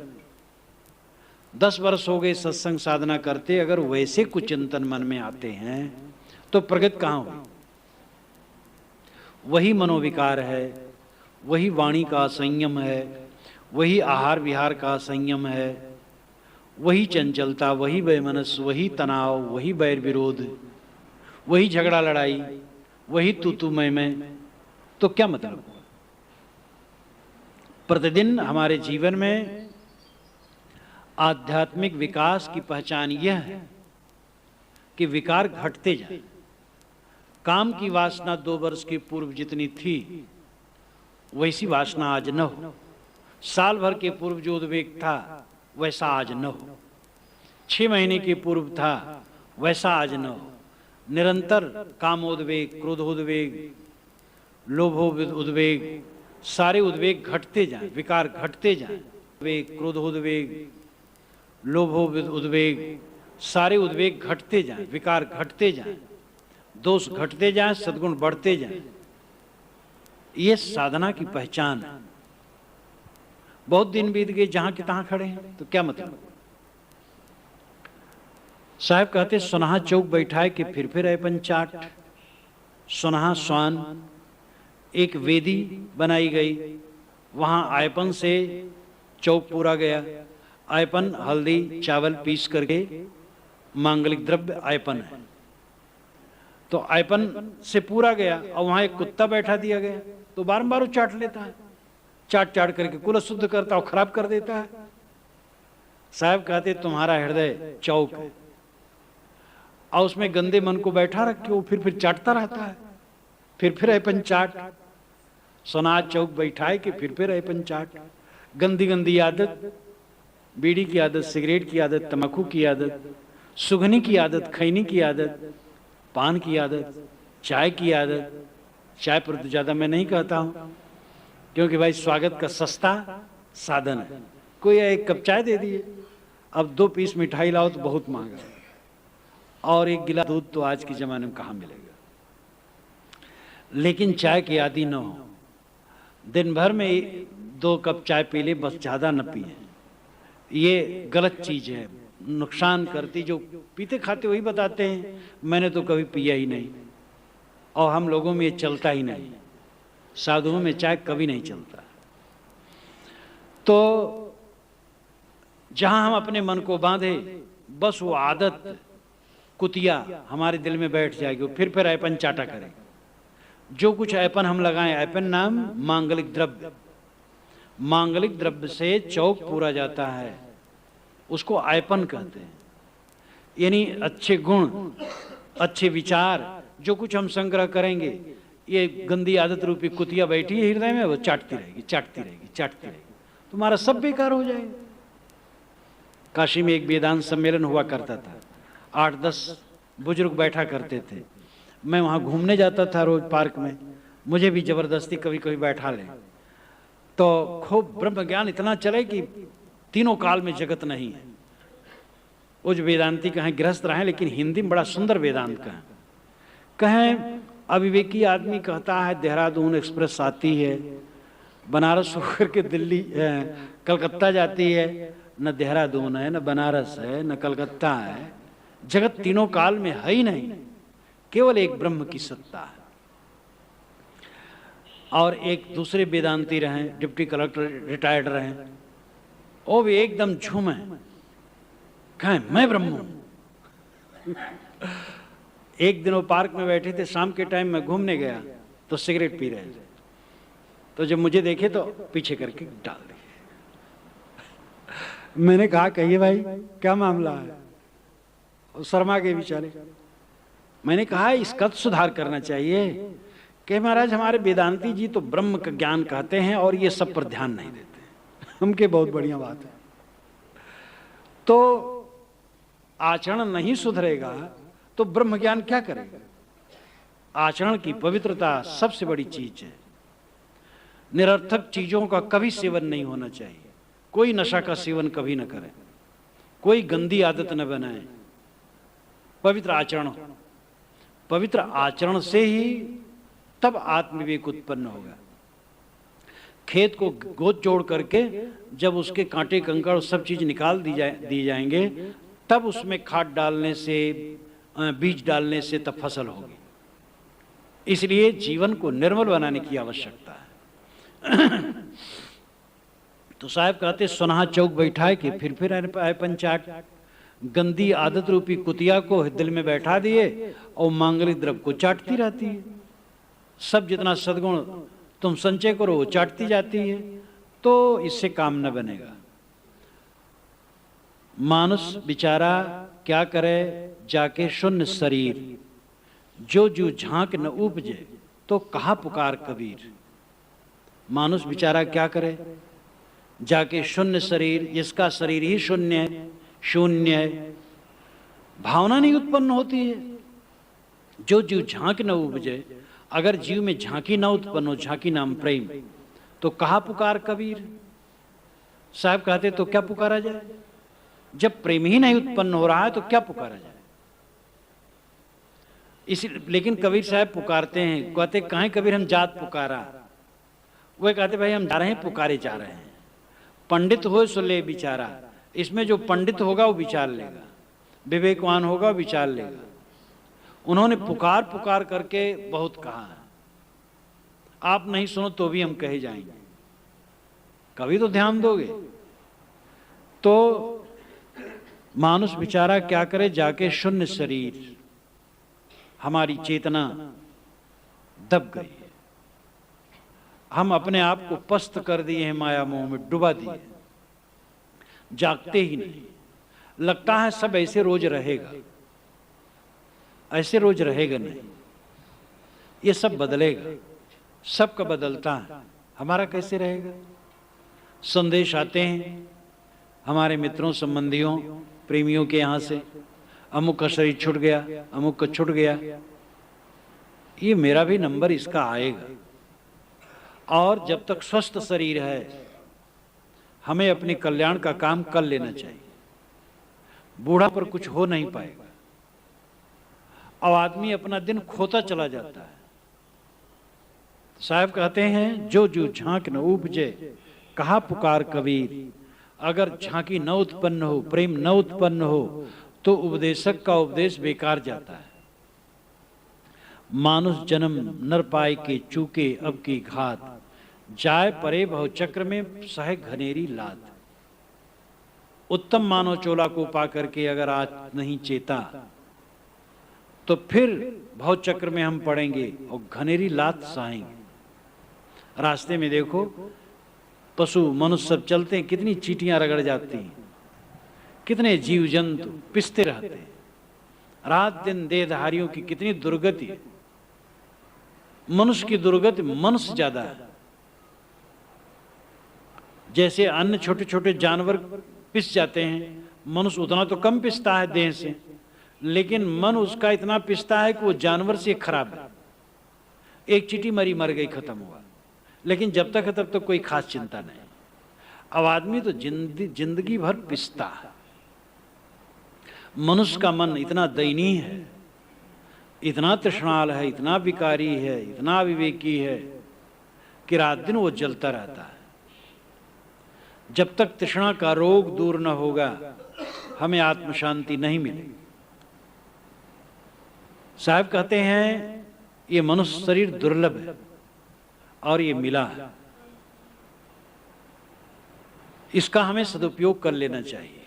10 वर्ष हो गए सत्संग साधना करते, अगर वैसे कुचिंतन मन में आते हैं तो प्रगति कहां हुई। वही मनोविकार है, वही वाणी का संयम है, वही आहार विहार का संयम है, वही चंचलता, वही वैमनस्य, वही तनाव, वही बैर विरोध, वही झगड़ा लड़ाई, वही तू मैं। तो क्या मतलब? प्रतिदिन हमारे जीवन में आध्यात्मिक विकास की पहचान यह है कि विकार घटते जाए। काम की वासना 2 वर्ष के पूर्व जितनी थी वैसी वासना आज न हो। साल भर के पूर्व जो उद्वेग था वैसा आज न हो। 6 महीने के पूर्व था वैसा आज न हो। निरंतर कामोद्वेग, क्रोधोद्वेग, लोभोद्वेग, सारे उद्वेग घटते जाएं, विकार घटते जाएं। उद्वेग, क्रोधोद्वेग, लोभोद्वेग, सारे उद्वेग घटते जाएं, विकार घटते जाएं, दोष घटते जाएं, सद्गुण बढ़ते जाएं। ये साधना की पहचान है। बहुत दिन बीत गए, जहां के तहां खड़े हैं, तो क्या मतलब? साहब कहते सुनहा चौक बैठाए कि फिर ऐपन चाट। सुनहा स्वान एक वेदी बनाई गई, वहां आयपन से चौक पूरा गया। आयपन हल्दी चावल पीस करके मांगलिक द्रव्य आयपन है, तो आयपन से पूरा गया और वहां एक कुत्ता बैठा दिया गया, तो बारंबार वो चाट लेता है, चाट चाट करके कुल शुद्ध करता और खराब कर देता है। साहब कहते तुम्हारा हृदय चौक है और उसमें गंदे मन को बैठा रखे वो फिर चाटता रहता है। फिर ऐपन चाट। सोना चौक बैठाए कि फिर ऐपन चाट। गंदी गंदी आदत, बीड़ी की आदत, सिगरेट की आदत, तंबाकू की आदत, सुगनी की आदत, खैनी की आदत, पान की आदत, चाय की आदत। चाय पर तो ज़्यादा मैं नहीं कहता हूँ, क्योंकि भाई स्वागत का सस्ता साधन है। कोई एक कप चाय दे दिए, अब 2 पीस मिठाई लाओ तो बहुत महंगा है, और एक गिलास दूध तो आज के ज़माने में कहाँ मिलेगा। लेकिन चाय की आदि न हो, दिन भर में 2 कप चाय पी ले बस, ज़्यादा न पिए। ये गलत चीज़ है, नुकसान करती। जो पीते खाते वही बताते हैं, मैंने तो कभी पिया ही नहीं, और हम लोगों में ये चलता ही नहीं। साधुओं में चाय कभी नहीं चलता। तो जहां हम अपने मन को बांधे, बस वो आदत कुतिया हमारे दिल में बैठ जाएगी, फिर ऐपन चाटा करें। जो कुछ ऐपन हम लगाएं, ऐपन नाम मांगलिक द्रव्य, मांगलिक द्रव्य से चौक पूरा जाता है, उसको ऐपन कहते हैं। यानी अच्छे गुण, अच्छे विचार, जो कुछ हम संग्रह करेंगे, ये गंदी आदत रूपी कुतिया बैठी है हृदय में, वो चाटती रहेगी, चाटती रहेगी, चाटती रहेगी, तुम्हारा सब बेकार हो जाएगा। काशी में एक वेदांत सम्मेलन हुआ करता था, 8-10 बुजुर्ग बैठा करते थे। मैं वहाँ घूमने जाता था रोज पार्क में, मुझे भी जबरदस्ती कभी कभी बैठा ले, तो खूब ब्रह्म ज्ञान इतना चले कि तीनों काल में जगत नहीं है। वो जो वेदांती कहें गृहस्थ रहे, लेकिन हिंदी में बड़ा सुंदर वेदांत कहें। अविवेकी आदमी कहता है देहरादून एक्सप्रेस आती है, बनारस होकर के दिल्ली कलकत्ता जाती है, न देहरादून है, न बनारस है, न कलकत्ता है। जगत तीनों काल में है ही नहीं, केवल एक ब्रह्म की सत्ता है। और एक दूसरे वेदांती रहे, डिप्टी कलेक्टर रिटायर्ड रहे, वो भी एकदम झूमे, कहें मैं ब्रह्म हूं। एक दिन वो पार्क में बैठे थे, शाम के टाइम में घूमने गया तो सिगरेट पी रहे थे, तो जब मुझे देखे तो पीछे करके डाल दिए। मैंने कहा कहिए भाई क्या मामला है। शर्मा के बेचारे। मैंने कहा इसका तो सुधार करना चाहिए कि महाराज हमारे वेदांती जी तो ब्रह्म का ज्ञान कहते हैं और ये सब पर ध्यान नहीं देते। हमके बहुत बढ़िया बात है। तो आचरण नहीं सुधरेगा तो ब्रह्म ज्ञान क्या करेगा। आचरण की पवित्रता सबसे बड़ी चीज है। निरर्थक चीजों का कभी सेवन नहीं होना चाहिए। कोई नशा का सेवन कभी न करे, कोई गंदी आदत न बनाए, पवित्र आचरण हो। पवित्र आचरण से ही तब आत्मविवेक उत्पन्न होगा। खेत को गोद जोड़ करके जब उसके कांटे कंकड़ सब चीज निकाल दी जाएंगे, तब उसमें खाद डालने से, बीज डालने से तब फसल होगी। इसलिए जीवन को निर्मल बनाने की आवश्यकता है। तो साहब कहते सुनहा चौक बैठा है कि फिर आए पंचाट। गंदी आदत रूपी कुतिया को दिल में बैठा दिए और मांगलिक द्रव्य को चाटती रहती है। सब जितना सद्गुण तुम संचय करो वो चाटती जाती है, तो इससे काम न बनेगा। मानुष बेचारा क्या करे, जाके शून्य शरीर जो जो झांक न उपजे तो कहा पुकार कबीर। मानुष बेचारा क्या करे, जाके शून्य शरीर, जिसका शरीर ही शून्य है, शून्य है, भावना नहीं उत्पन्न होती है। जो जीव झांक न उपजे, अगर जीव में झांकी न उत्पन्न हो, झांकी नाम प्रेम, तो कहा पुकार कबीर। साहब कहते तो क्या पुकारा जाए। जब प्रेम ही नहीं उत्पन्न हो रहा है तो क्या पुकारा जाए। इसी लेकिन कबीर साहब पुकारते हैं, कहते कहाँ कबीर हम जात पुकारा। वह कहते भाई हम जा रहे हैं, पुकारे जा रहे हैं। पंडित हो सो ले विचारा। इसमें जो पंडित होगा वो विचार लेगा, विवेकवान होगा वो विचार लेगा। उन्होंने पुकार पुकार करके बहुत कहा है। आप नहीं सुनो तो भी हम कहे जाएंगे, कभी तो ध्यान दोगे। तो मानुष बेचारा क्या करे, जाके शून्य शरीर, हमारी चेतना दब गई है। हम अपने आप को पस्त कर दिए हैं, माया मोह में डुबा दिए, जागते ही नहीं। लगता है सब ऐसे रोज रहेगा, ऐसे रोज रहेगा नहीं, ये सब बदलेगा। सबका बदलता है, हमारा कैसे रहेगा। संदेश आते हैं हमारे मित्रों, संबंधियों, प्रेमियों के यहाँ से, अमुक का शरीर छूट गया, अमुक का छूट गया, ये मेरा भी नंबर इसका आएगा। और जब तक स्वस्थ शरीर है हमें अपने कल्याण का काम कर लेना चाहिए। बूढ़ा पर कुछ हो नहीं पाएगा और आदमी अपना दिन खोता चला जाता है। साहब कहते हैं जो जो झांक न उपजे कहा पुकार कबीर, अगर झांकी न उत्पन्न हो, प्रेम न उत्पन्न हो तो उपदेशक का उपदेश बेकार जाता है। मानुष जन्म नर पाए के चूके अब की घात, जाय परे भव चक्र में सह घनेरी लात। उत्तम मानव चोला को पा करके अगर आज नहीं चेता तो फिर भव चक्र में हम पड़ेंगे और घनेरी लात सहेंगे। रास्ते में देखो पशु मनुष्य सब चलते हैं, कितनी चींटियां रगड़ जाती हैं, कितने जीव जंतु पिसते रहते हैं। रात दिन देहधारियों की कितनी दुर्गति है। मनुष्य की दुर्गति मनुष्य ज्यादा है। जैसे अन्य छोटे छोटे जानवर पिस जाते हैं, मनुष्य उतना तो कम पिसता है देह से, लेकिन मन उसका इतना पिसता है कि वो जानवर से खराब है। एक चींटी मरी, मर गई, खत्म हुआ, लेकिन जब तक है तब तक कोई खास चिंता नहीं। अब आदमी तो जिंदगी भर पिसता है। मनुष्य का मन इतना दयनीय है, इतना तृष्णाल है, इतना विकारी है, इतना विवेकी है कि रात दिन वो जलता रहता है। जब तक तृष्णा का रोग दूर न होगा हमें आत्म शांति नहीं मिलेगी। साहब कहते हैं ये मनुष्य शरीर दुर्लभ है और ये मिला है, इसका हमें सदुपयोग कर लेना चाहिए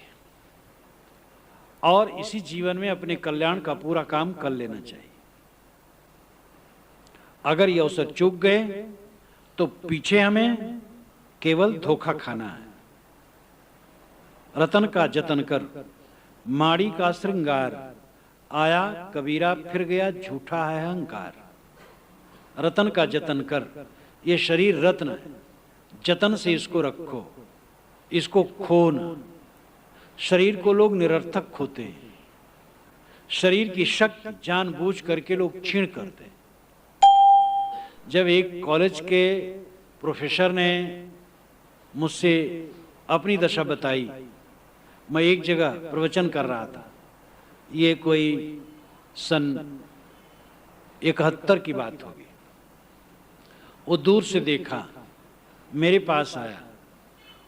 और इसी जीवन में अपने कल्याण का पूरा काम कर लेना चाहिए। अगर ये अवसर चूक गए तो पीछे हमें केवल धोखा खाना है। रतन का जतन कर माड़ी का श्रृंगार, आया कबीरा फिर गया झूठा है अहंकार। रतन का जतन कर, ये शरीर रत्न है, जतन से इसको रखो, इसको खो न। शरीर को लोग निरर्थक खोते हैं, शरीर की शक्ति जानबूझ करके लोग छीन करते हैं। जब एक कॉलेज के प्रोफेसर ने मुझसे अपनी दशा बताई, मैं एक जगह प्रवचन कर रहा था, ये कोई सन 71 की बात होगी। वो दूर से देखा, मेरे पास आया।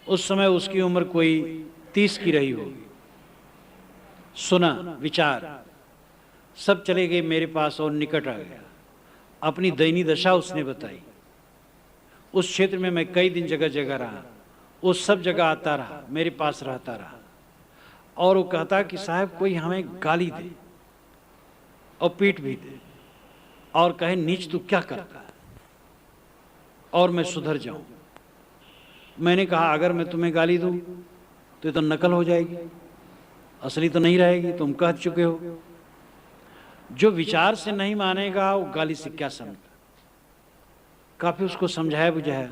उस समय उसकी उम्र कोई 30 की रही होगी। सुना, विचार, सब चले गए मेरे पास और निकट आ गया। अपनी दयनीय दशा उसने बताई। उस क्षेत्र में मैं कई दिन जगह जगह रहा, उस सब जगह आता रहा, मेरे पास रहता रहा। और वो कहता कि साहब कोई हमें गाली दे और पीट भी दे और कहे नीच तू क्या करता है, और मैं सुधर जाऊं। मैंने कहा अगर मैं तुम्हें गाली दूं तो ये तो नकल हो जाएगी, असली तो नहीं रहेगी, तुम कह चुके हो। जो विचार से नहीं मानेगा वो गाली से क्या समझता। काफी उसको समझाया बुझाया,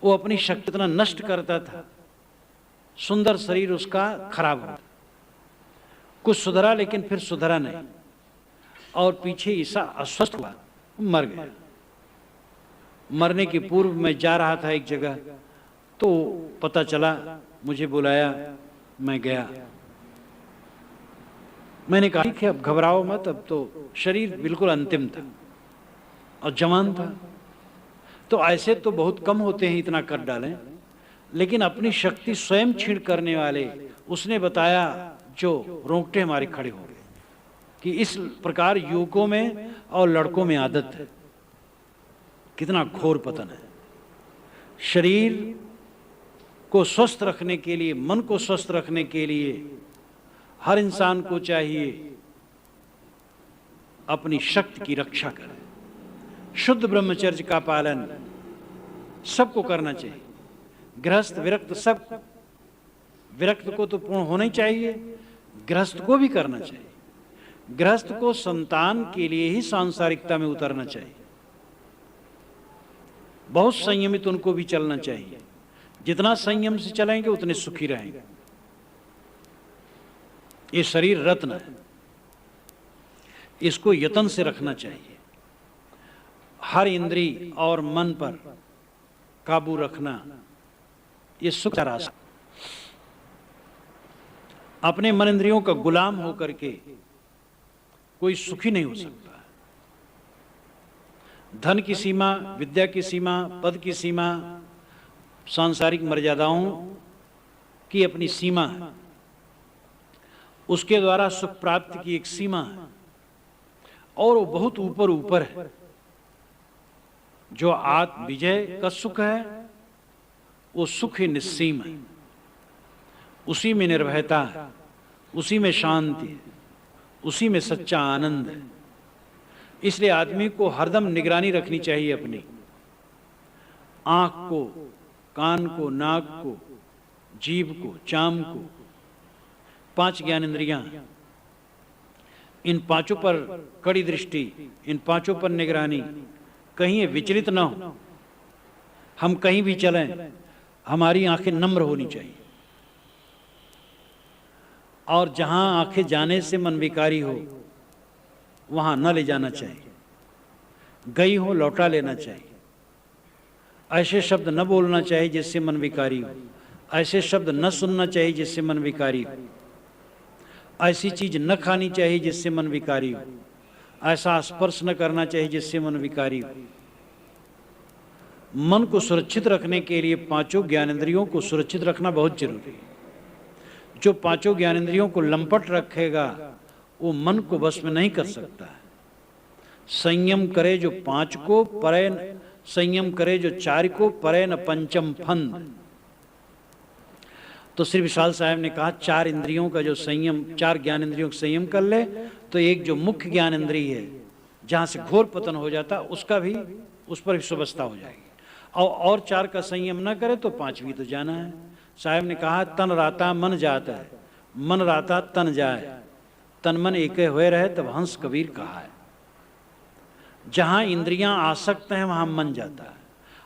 वो अपनी शक्ति इतना नष्ट करता था, सुंदर शरीर उसका खराब हुआ। कुछ सुधरा लेकिन फिर सुधरा नहीं, और पीछे ईसा अस्वस्थ हुआ, मर गया। मरने के पूर्व मैं जा रहा था एक जगह, तो पता चला, मुझे बुलाया, मैं गया। मैंने कहा कि अब घबराओ मत, अब तो शरीर बिल्कुल अंतिम था और जवान था। तो ऐसे तो बहुत कम होते हैं इतना कर डालें, लेकिन अपनी शक्ति स्वयं छीन करने वाले उसने बताया, जो रोंगटे हमारे खड़े हो गए कि इस प्रकार युवकों में और लड़कों में आदत है। कितना घोर पतन है। शरीर को स्वस्थ रखने के लिए, मन को स्वस्थ रखने के लिए हर इंसान को चाहिए अपनी शक्ति की रक्षा करें। शुद्ध ब्रह्मचर्य का पालन सबको करना चाहिए। गृहस्थ विरक्त, सब विरक्त को तो पूर्ण होना ही चाहिए, गृहस्थ को भी करना चाहिए। गृहस्थ को संतान के लिए ही सांसारिकता में उतरना चाहिए। बहुत संयमित उनको भी चलना चाहिए। जितना संयम से चलेंगे उतने सुखी रहेंगे। ये शरीर रत्न है, इसको यत्न से रखना चाहिए। हर इंद्री और मन पर काबू रखना ये सुख का रास्ता। अपने मन इंद्रियों का गुलाम होकर के कोई सुखी नहीं हो सकता। धन की सीमा, विद्या की सीमा, पद की सीमा, सांसारिक मर्यादाओं की अपनी सीमा है, उसके द्वारा सुख प्राप्ति की एक सीमा है और वो बहुत ऊपर ऊपर है। जो आत्म विजय का सुख है वो सुख ही निस्सीम है, उसी में निर्भयता है, उसी में शांति है, उसी में सच्चा आनंद है। इसलिए आदमी को हरदम निगरानी रखनी चाहिए अपनी आंख को, कान को, नाक को, जीभ को, चाम को, 5 ज्ञान इंद्रियां, इन 5 पर कड़ी दृष्टि, इन 5 पर निगरानी, कहीं ये विचलित ना हो। हम कहीं भी चलें हमारी आंखें नम्र होनी चाहिए और जहां आंखें जाने से मन विकारी हो वहां न ले जाना चाहिए, गई हो लौटा लेना चाहिए। ऐसे शब्द न बोलना चाहिए जिससे मन विकारी हो, ऐसे शब्द न सुनना चाहिए जिससे मन विकारी हो, ऐसी चीज न खानी चाहिए जिससे मन विकारी हो, ऐसा स्पर्श न करना चाहिए जिससे मन विकारी हो। मन को सुरक्षित रखने के लिए 5 ज्ञानेंद्रियों को सुरक्षित रखना बहुत जरूरी है। जो 5 ज्ञानेंद्रियों को लंपट रखेगा वो मन को वश में नहीं कर सकता है। संयम करे जो 5 को, परे संयम करे जो 4 को, परे न पंचम फंद। तो श्री विशाल साहब ने कहा 4 इंद्रियों का जो संयम, 4 ज्ञान इंद्रियों का संयम कर ले तो एक जो मुख्य ज्ञान इंद्रिय है जहां से घोर पतन हो जाता उसका भी, उस पर भी सुवस्था हो जाएगी। और 4 का संयम न करे तो 5वीं तो जाना है। साहब ने कहा तन राता मन जाता है, मन राता तन जाए, तन मन एक हुए रहे तब हंस कबीर कहा है। जहां इंद्रियां आसक्त हैं वहां मन जाता है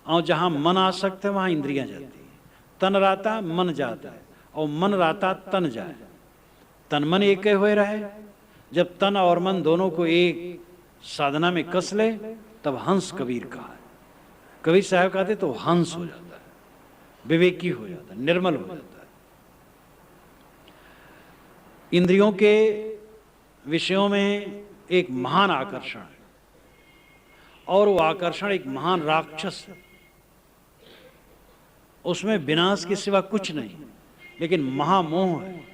और जहां मन आसक्त है वहां इंद्रियां जाती है। तन राता मन जाता है और मन राता तन जाए, तन मन एक हुए रहे। जब तन और मन दोनों को एक साधना में कस ले तब हंस कबीर कहा है। कबीर साहब कहते तो हंस हो जाता है, विवेकी हो जाता है, निर्मल हो जाता है। इंद्रियों के विषयों में एक महान आकर्षण है और वो आकर्षण एक महान राक्षस है। उसमें विनाश के सिवा कुछ नहीं, लेकिन महामोह है।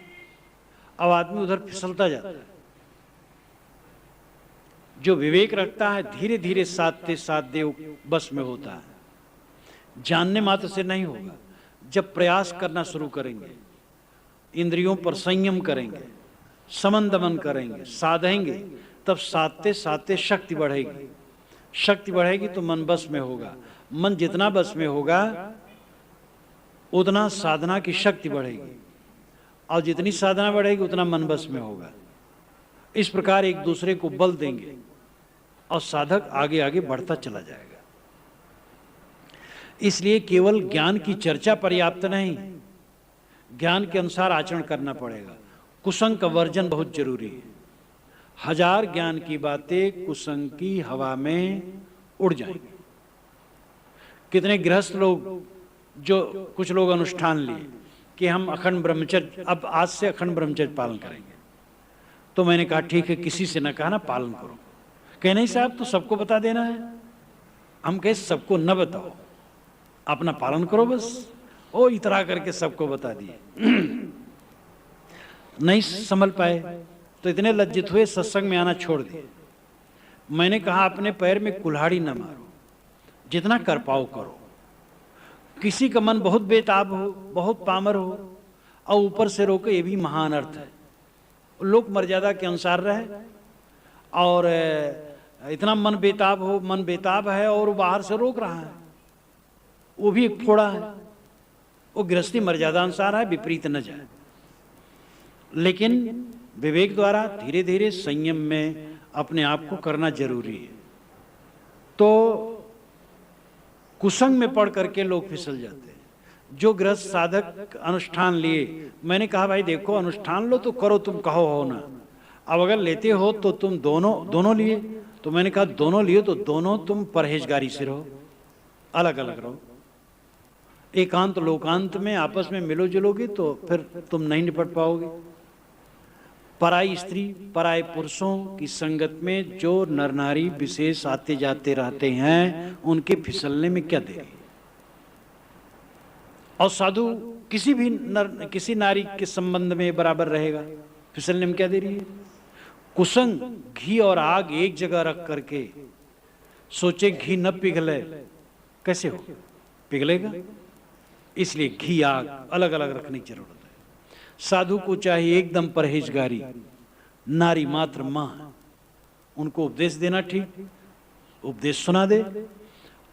अब आदमी उधर फिसलता जाता है। जो विवेक रखता है धीरे धीरे साधते साधते बस में होता है। जानने मात्र से नहीं होगा। जब प्रयास करना शुरू करेंगे, इंद्रियों पर संयम करेंगे, समन दमन करेंगे, साधेंगे, तब साधते साधते शक्ति बढ़ेगी। शक्ति बढ़ेगी तो मन बस में होगा। मन जितना बस में होगा उतना साधना की शक्ति बढ़ेगी और जितनी साधना बढ़ेगी उतना मन बस में होगा। इस प्रकार एक दूसरे को बल देंगे और साधक आगे आगे बढ़ता चला जाएगा। इसलिए केवल ज्ञान की चर्चा पर्याप्त नहीं, ज्ञान के अनुसार आचरण करना पड़ेगा। कुसंग का वर्जन बहुत जरूरी है। 1000 ज्ञान की बातें कुसंग की हवा में उड़ जाएंगी। कितने गृहस्थ लोग, जो कुछ लोग अनुष्ठान लिए कि हम अखंड ब्रह्मचर्य, अब आज से अखंड ब्रह्मचर्य पालन करेंगे। तो मैंने कहा ठीक है, किसी से न कहा ना पालन करो। कहे नहीं साहब तो सबको बता देना है। हम कहे सबको न बताओ, अपना पालन करो बस। ओ इतरा करके सबको बता दिए। नहीं संभल पाए तो इतने लज्जित हुए, सत्संग में आना छोड़ दिए। मैंने कहा अपने पैर में कुल्हाड़ी न मारो, जितना कर पाओ करो। किसी का मन बहुत बेताब हो, बहुत पामर हो और ऊपर से रोके, ये भी महान अर्थ है। लोक मर्यादा के अनुसार रहे और इतना मन बेताब हो, मन बेताब है और वो बाहर से रोक रहा है, वो भी एक फोड़ा है। वो गृहस्थी मर्यादा अनुसार है, विपरीत न जाए। लेकिन विवेक द्वारा धीरे धीरे संयम में अपने आप को करना जरूरी है। तो कुसंग में पढ़ करके लोग फिसल जाते हैं। जो गृहस्थ साधक अनुष्ठान लिए, मैंने कहा भाई देखो अनुष्ठान लो तो करो, तुम कहो हो ना। अब अगर लेते हो तो तुम दोनों लिए, तो मैंने कहा दोनों लिए तो दोनों तुम परहेजगारी से रहो, अलग अलग रहो। एकांत लोकांत में आपस में मिलो जुलोगे तो फिर तुम नहीं निपट पाओगे। पराई स्त्री पराय पुरुषों की संगत में जो नर नारी विशेष आते जाते रहते हैं, उनके फिसलने में क्या देरी। और साधु किसी नारी के संबंध में बराबर रहेगा, फिसलने में क्या देरी है। कुसंग घी और आग एक जगह रख करके सोचे घी न पिघले, कैसे हो, पिघलेगा। इसलिए घी आग अलग अलग रखने की जरूरत है। साधु को चाहिए एकदम परहेजगारी, नारी मात्र मां, उनको उपदेश देना, ठीक उपदेश सुना दे,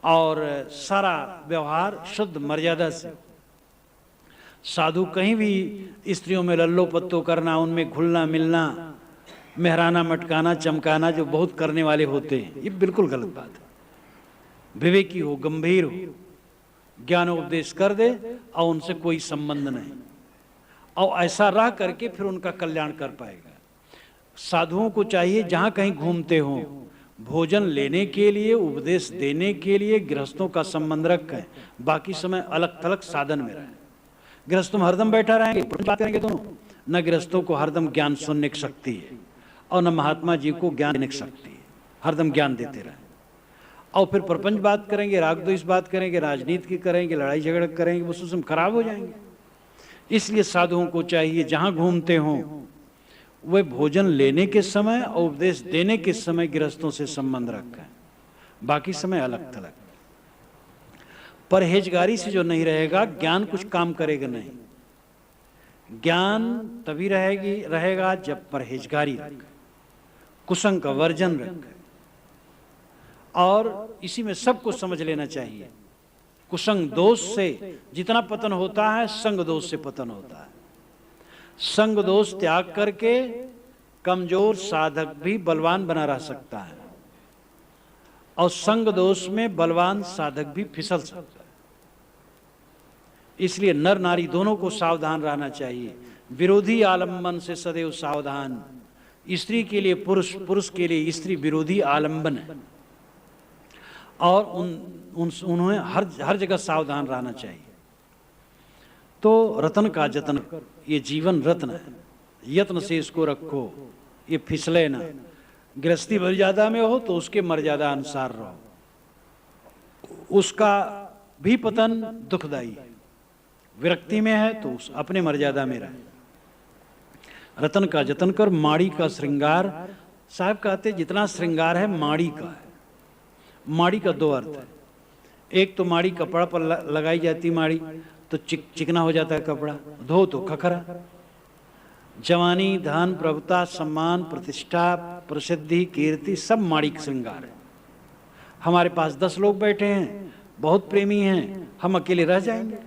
और सारा व्यवहार शुद्ध मर्यादा से। साधु कहीं भी स्त्रियों में लल्लो पत्तो करना, उनमें घुलना मिलना, मेहराना मटकाना चमकाना जो बहुत करने वाले होते हैं, ये बिल्कुल गलत बात है। विवेकी हो, गंभीर हो, ज्ञान उपदेश कर दे और उनसे कोई संबंध नहीं, और ऐसा रह करके फिर उनका कल्याण कर पाएगा। साधुओं को चाहिए जहां कहीं घूमते हो, भोजन लेने के लिए, उपदेश देने के लिए गृहस्थों का संबंध रखें, बाकी समय अलग थलग साधन में रहें। गृहस्थों में हरदम बैठा रहेंगे, बात करेंगे दोनों, न गृहस्थों को हरदम ज्ञान सुनने की शक्ति है और न महात्मा जी को ज्ञान देने की शक्ति है। हरदम ज्ञान देते रहें, और फिर प्रपंच बात करेंगे, राग द्वेष बात करेंगे, राजनीति की करेंगे, लड़ाई झगड़ा करेंगे, वो सब खराब हो जाएंगे। इसलिए साधुओं को चाहिए जहां घूमते हों वे भोजन लेने के समय और उपदेश देने के समय गृहस्थों से संबंध रखें, बाकी समय अलग थलग। परहेजगारी से जो नहीं रहेगा, ज्ञान कुछ काम करेगा नहीं। ज्ञान तभी रहेगा जब परहेजगारी रखे, कुसंग का वर्जन रखे। और इसी में सबको समझ लेना चाहिए, कुसंग दोष से जितना पतन होता है, संग दोष से पतन होता है। संग दोष त्याग करके कमजोर साधक भी बलवान बना रह सकता है, और संग दोष में बलवान साधक भी फिसल सकता है। इसलिए नर नारी दोनों को सावधान रहना चाहिए। विरोधी आलंबन से सदैव सावधान। स्त्री के लिए पुरुष, पुरुष के लिए स्त्री विरोधी आलंबन है, और उन्हें हर जगह सावधान रहना चाहिए। तो रत्न का जतन, ये जीवन रत्न है, यत्न से इसको रखो, ये फिसले ना। गृहस्थी मर्यादा में हो तो उसके मर्यादा अनुसार रहो, उसका भी पतन दुखदाई है। विरक्ति में है तो उस अपने मर्यादा में रहे। रतन का जतन कर, माड़ी का श्रृंगार। साहब कहते जितना श्रृंगार है माड़ी का है। माड़ी का दो अर्थ है, एक तो माड़ी कपड़ा पर लगाई जाती माड़ी, तो चिकना हो जाता है कपड़ा, धो तो खखरा। जवानी, धन, प्रभुता, सम्मान, प्रतिष्ठा, प्रसिद्धि, कीर्ति सब माड़ी का श्रृंगार है। हमारे पास 10 लोग बैठे हैं, बहुत प्रेमी हैं, हम अकेले रह जाएंगे,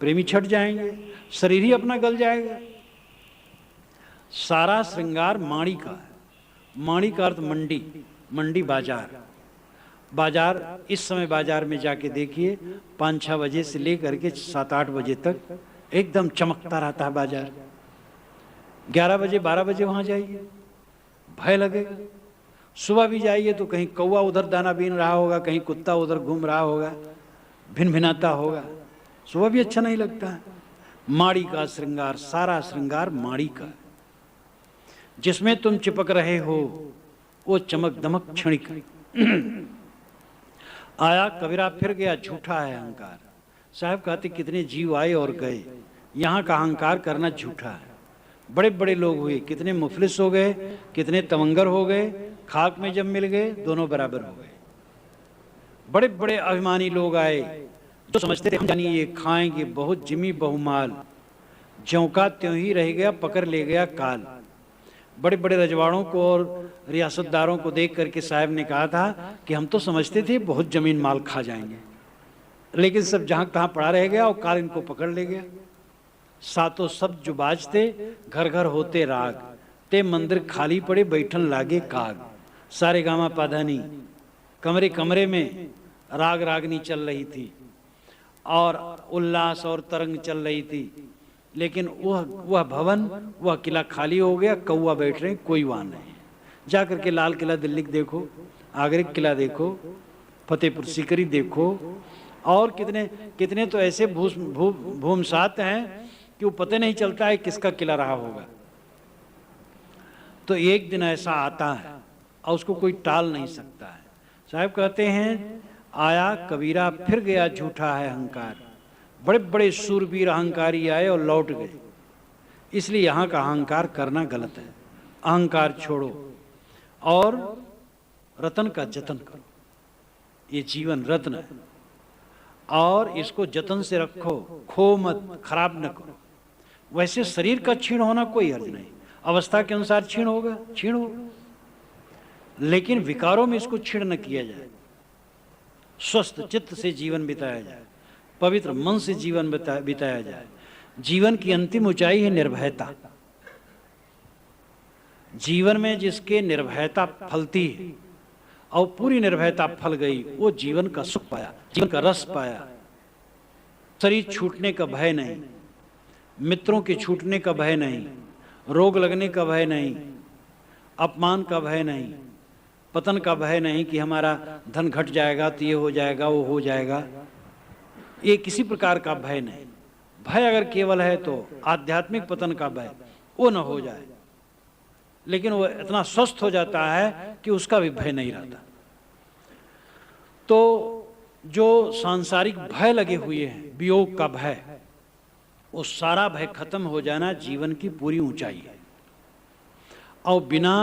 प्रेमी छट जाएंगे, शरीर ही अपना गल जाएगा। सारा श्रृंगार माड़ी का है। माड़ी का अर्थ मंडी, मंडी बाजार। बाजार, इस समय बाजार में जाके देखिए, 5-6 बजे से लेकर के 7-8 बजे तक एकदम चमकता रहता है बाजार। 11 बजे 12 बजे वहां जाइए, भय लगेगा। सुबह भी जाइए तो कहीं कौवा उधर दाना बीन रहा होगा, कहीं कुत्ता उधर घूम रहा होगा, भिन भिनाता होगा, सुबह भी अच्छा नहीं लगता है। माड़ी का श्रृंगार, सारा श्रृंगार माड़ी का, जिसमें तुम चिपक रहे हो वो चमक दमक क्षणिक। आया कबीरा फिर गया, झूठा है अहंकार। साहब कहते कितने जीव आए और गए, यहाँ का अहंकार करना झूठा है। बड़े बड़े लोग हुए, कितने मुफलिस हो गए, कितने तमंगर हो गए, खाक में जब मिल गए दोनों बराबर हो गए। बड़े बड़े अभिमानी लोग आए जो समझते थे हम जानिए ये खाएंगे बहुत जिमी बहुमाल, ज्यों का त्यों ही रह गया, पकड़ ले गया काल। बड़े बड़े रजवाड़ों को और रियासतदारों को देख करके साहब ने कहा था कि हम तो समझते थे बहुत जमीन माल खा जाएंगे, लेकिन सब जहां तहां पड़ा रह गया और काल इनको पकड़ ले गया। सातों शब्द जो बाजते, घर घर होते राग, ते मंदिर खाली पड़े बैठन लागे काग। सारे गामा पाधानी, कमरे कमरे में राग रागनी चल रही थी और उल्लास और तरंग चल रही थी। लेकिन वह भवन, वह किला खाली हो गया, कौवा बैठ रहे, कोई वहां नहीं है। जा करके लाल किला दिल्ली देखो, आगरे किला देखो, फतेहपुर सीकरी देखो, और कितने कितने तो ऐसे भूमसात हैं कि वो पता नहीं चलता है किसका किला रहा होगा। तो एक दिन ऐसा आता है और उसको कोई टाल नहीं सकता है। साहब कहते हैं, आया कबीरा फिर गया झूठा है अहंकार। बड़े बड़े सूरवीर अहंकारी आए और लौट गए, इसलिए यहाँ का अहंकार करना गलत है। अहंकार छोड़ो और रतन का जतन करो। ये जीवन रत्न है और इसको जतन से रखो, खो मत, खराब न करो। वैसे शरीर का क्षीण होना कोई अर्थ नहीं, अवस्था के अनुसार क्षीण होगा, क्षीण हो, लेकिन विकारों में इसको क्षीण न किया जाए। स्वस्थ चित्त से जीवन बिताया जाए, पवित्र मन से जीवन बिताया जाए। जीवन की अंतिम ऊंचाई है निर्भयता। जीवन में जिसके निर्भयता फलती है और पूरी निर्भयता फल गई, वो जीवन का सुख पाया, जीवन का रस पाया। शरीर छूटने का भय नहीं, मित्रों के छूटने का भय नहीं, रोग लगने का भय नहीं, अपमान का भय नहीं, पतन का भय नहीं कि हमारा धन घट जाएगा तो ये हो जाएगा, वो हो जाएगा। ये किसी प्रकार का भय नहीं। भय अगर केवल है तो आध्यात्मिक पतन का भय, वो न हो जाए। लेकिन वो इतना स्वस्थ हो जाता है कि उसका भी भय नहीं रहता। तो जो सांसारिक भय लगे हुए हैं, वियोग का भय, वो सारा भय खत्म हो जाना जीवन की पूरी ऊंचाई है। और बिना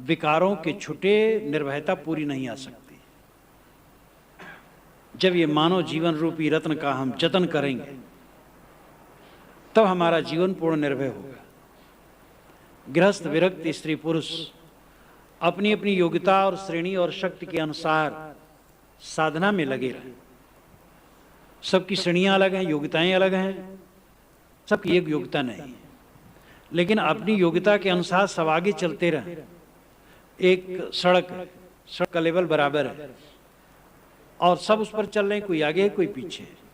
विकारों के छुटे निर्भयता पूरी नहीं आ सकती। जब ये मानव जीवन रूपी रत्न का हम जतन करेंगे, तब हमारा जीवन पूर्ण निर्भय होगा। गृहस्थ, विरक्त, स्त्री, पुरुष अपनी अपनी योग्यता और श्रेणी और शक्ति के अनुसार साधना में लगे रहे। सबकी श्रेणियां अलग हैं, योग्यताएं अलग हैं, सबकी एक योग्यता नहीं है, लेकिन अपनी योग्यता के अनुसार सब आगे चलते रहें। एक सड़क का लेवल बराबर है और सब उस पर चल रहे हैं, कोई आगे है, कोई पीछे है।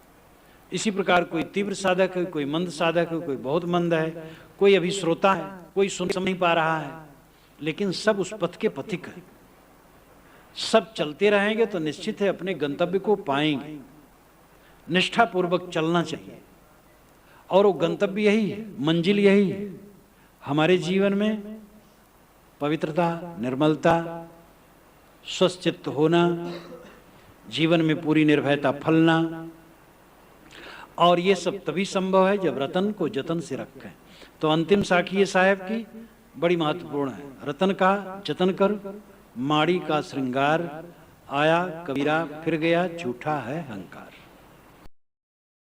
इसी प्रकार कोई तीव्र साधक है, कोई मंद साधक है, कोई बहुत मंद है, कोई अभी श्रोता है, कोई सुन नहीं पा रहा है, लेकिन सब उस पथ के पथिक है। सब चलते रहेंगे तो निश्चित है अपने गंतव्य को पाएंगे। निष्ठा पूर्वक चलना चाहिए और वो गंतव्य यही है, मंजिल यही है। हमारे जीवन में पवित्रता, निर्मलता, स्वस्थचित्त होना, जीवन में पूरी निर्भयता फलना, और ये सब तभी संभव है जब रतन को जतन से रखें। तो अंतिम साखी है साहब की बड़ी महत्वपूर्ण है। रतन का जतन कर, माड़ी का श्रृंगार, आया कबीरा फिर गया झूठा है अहंकार।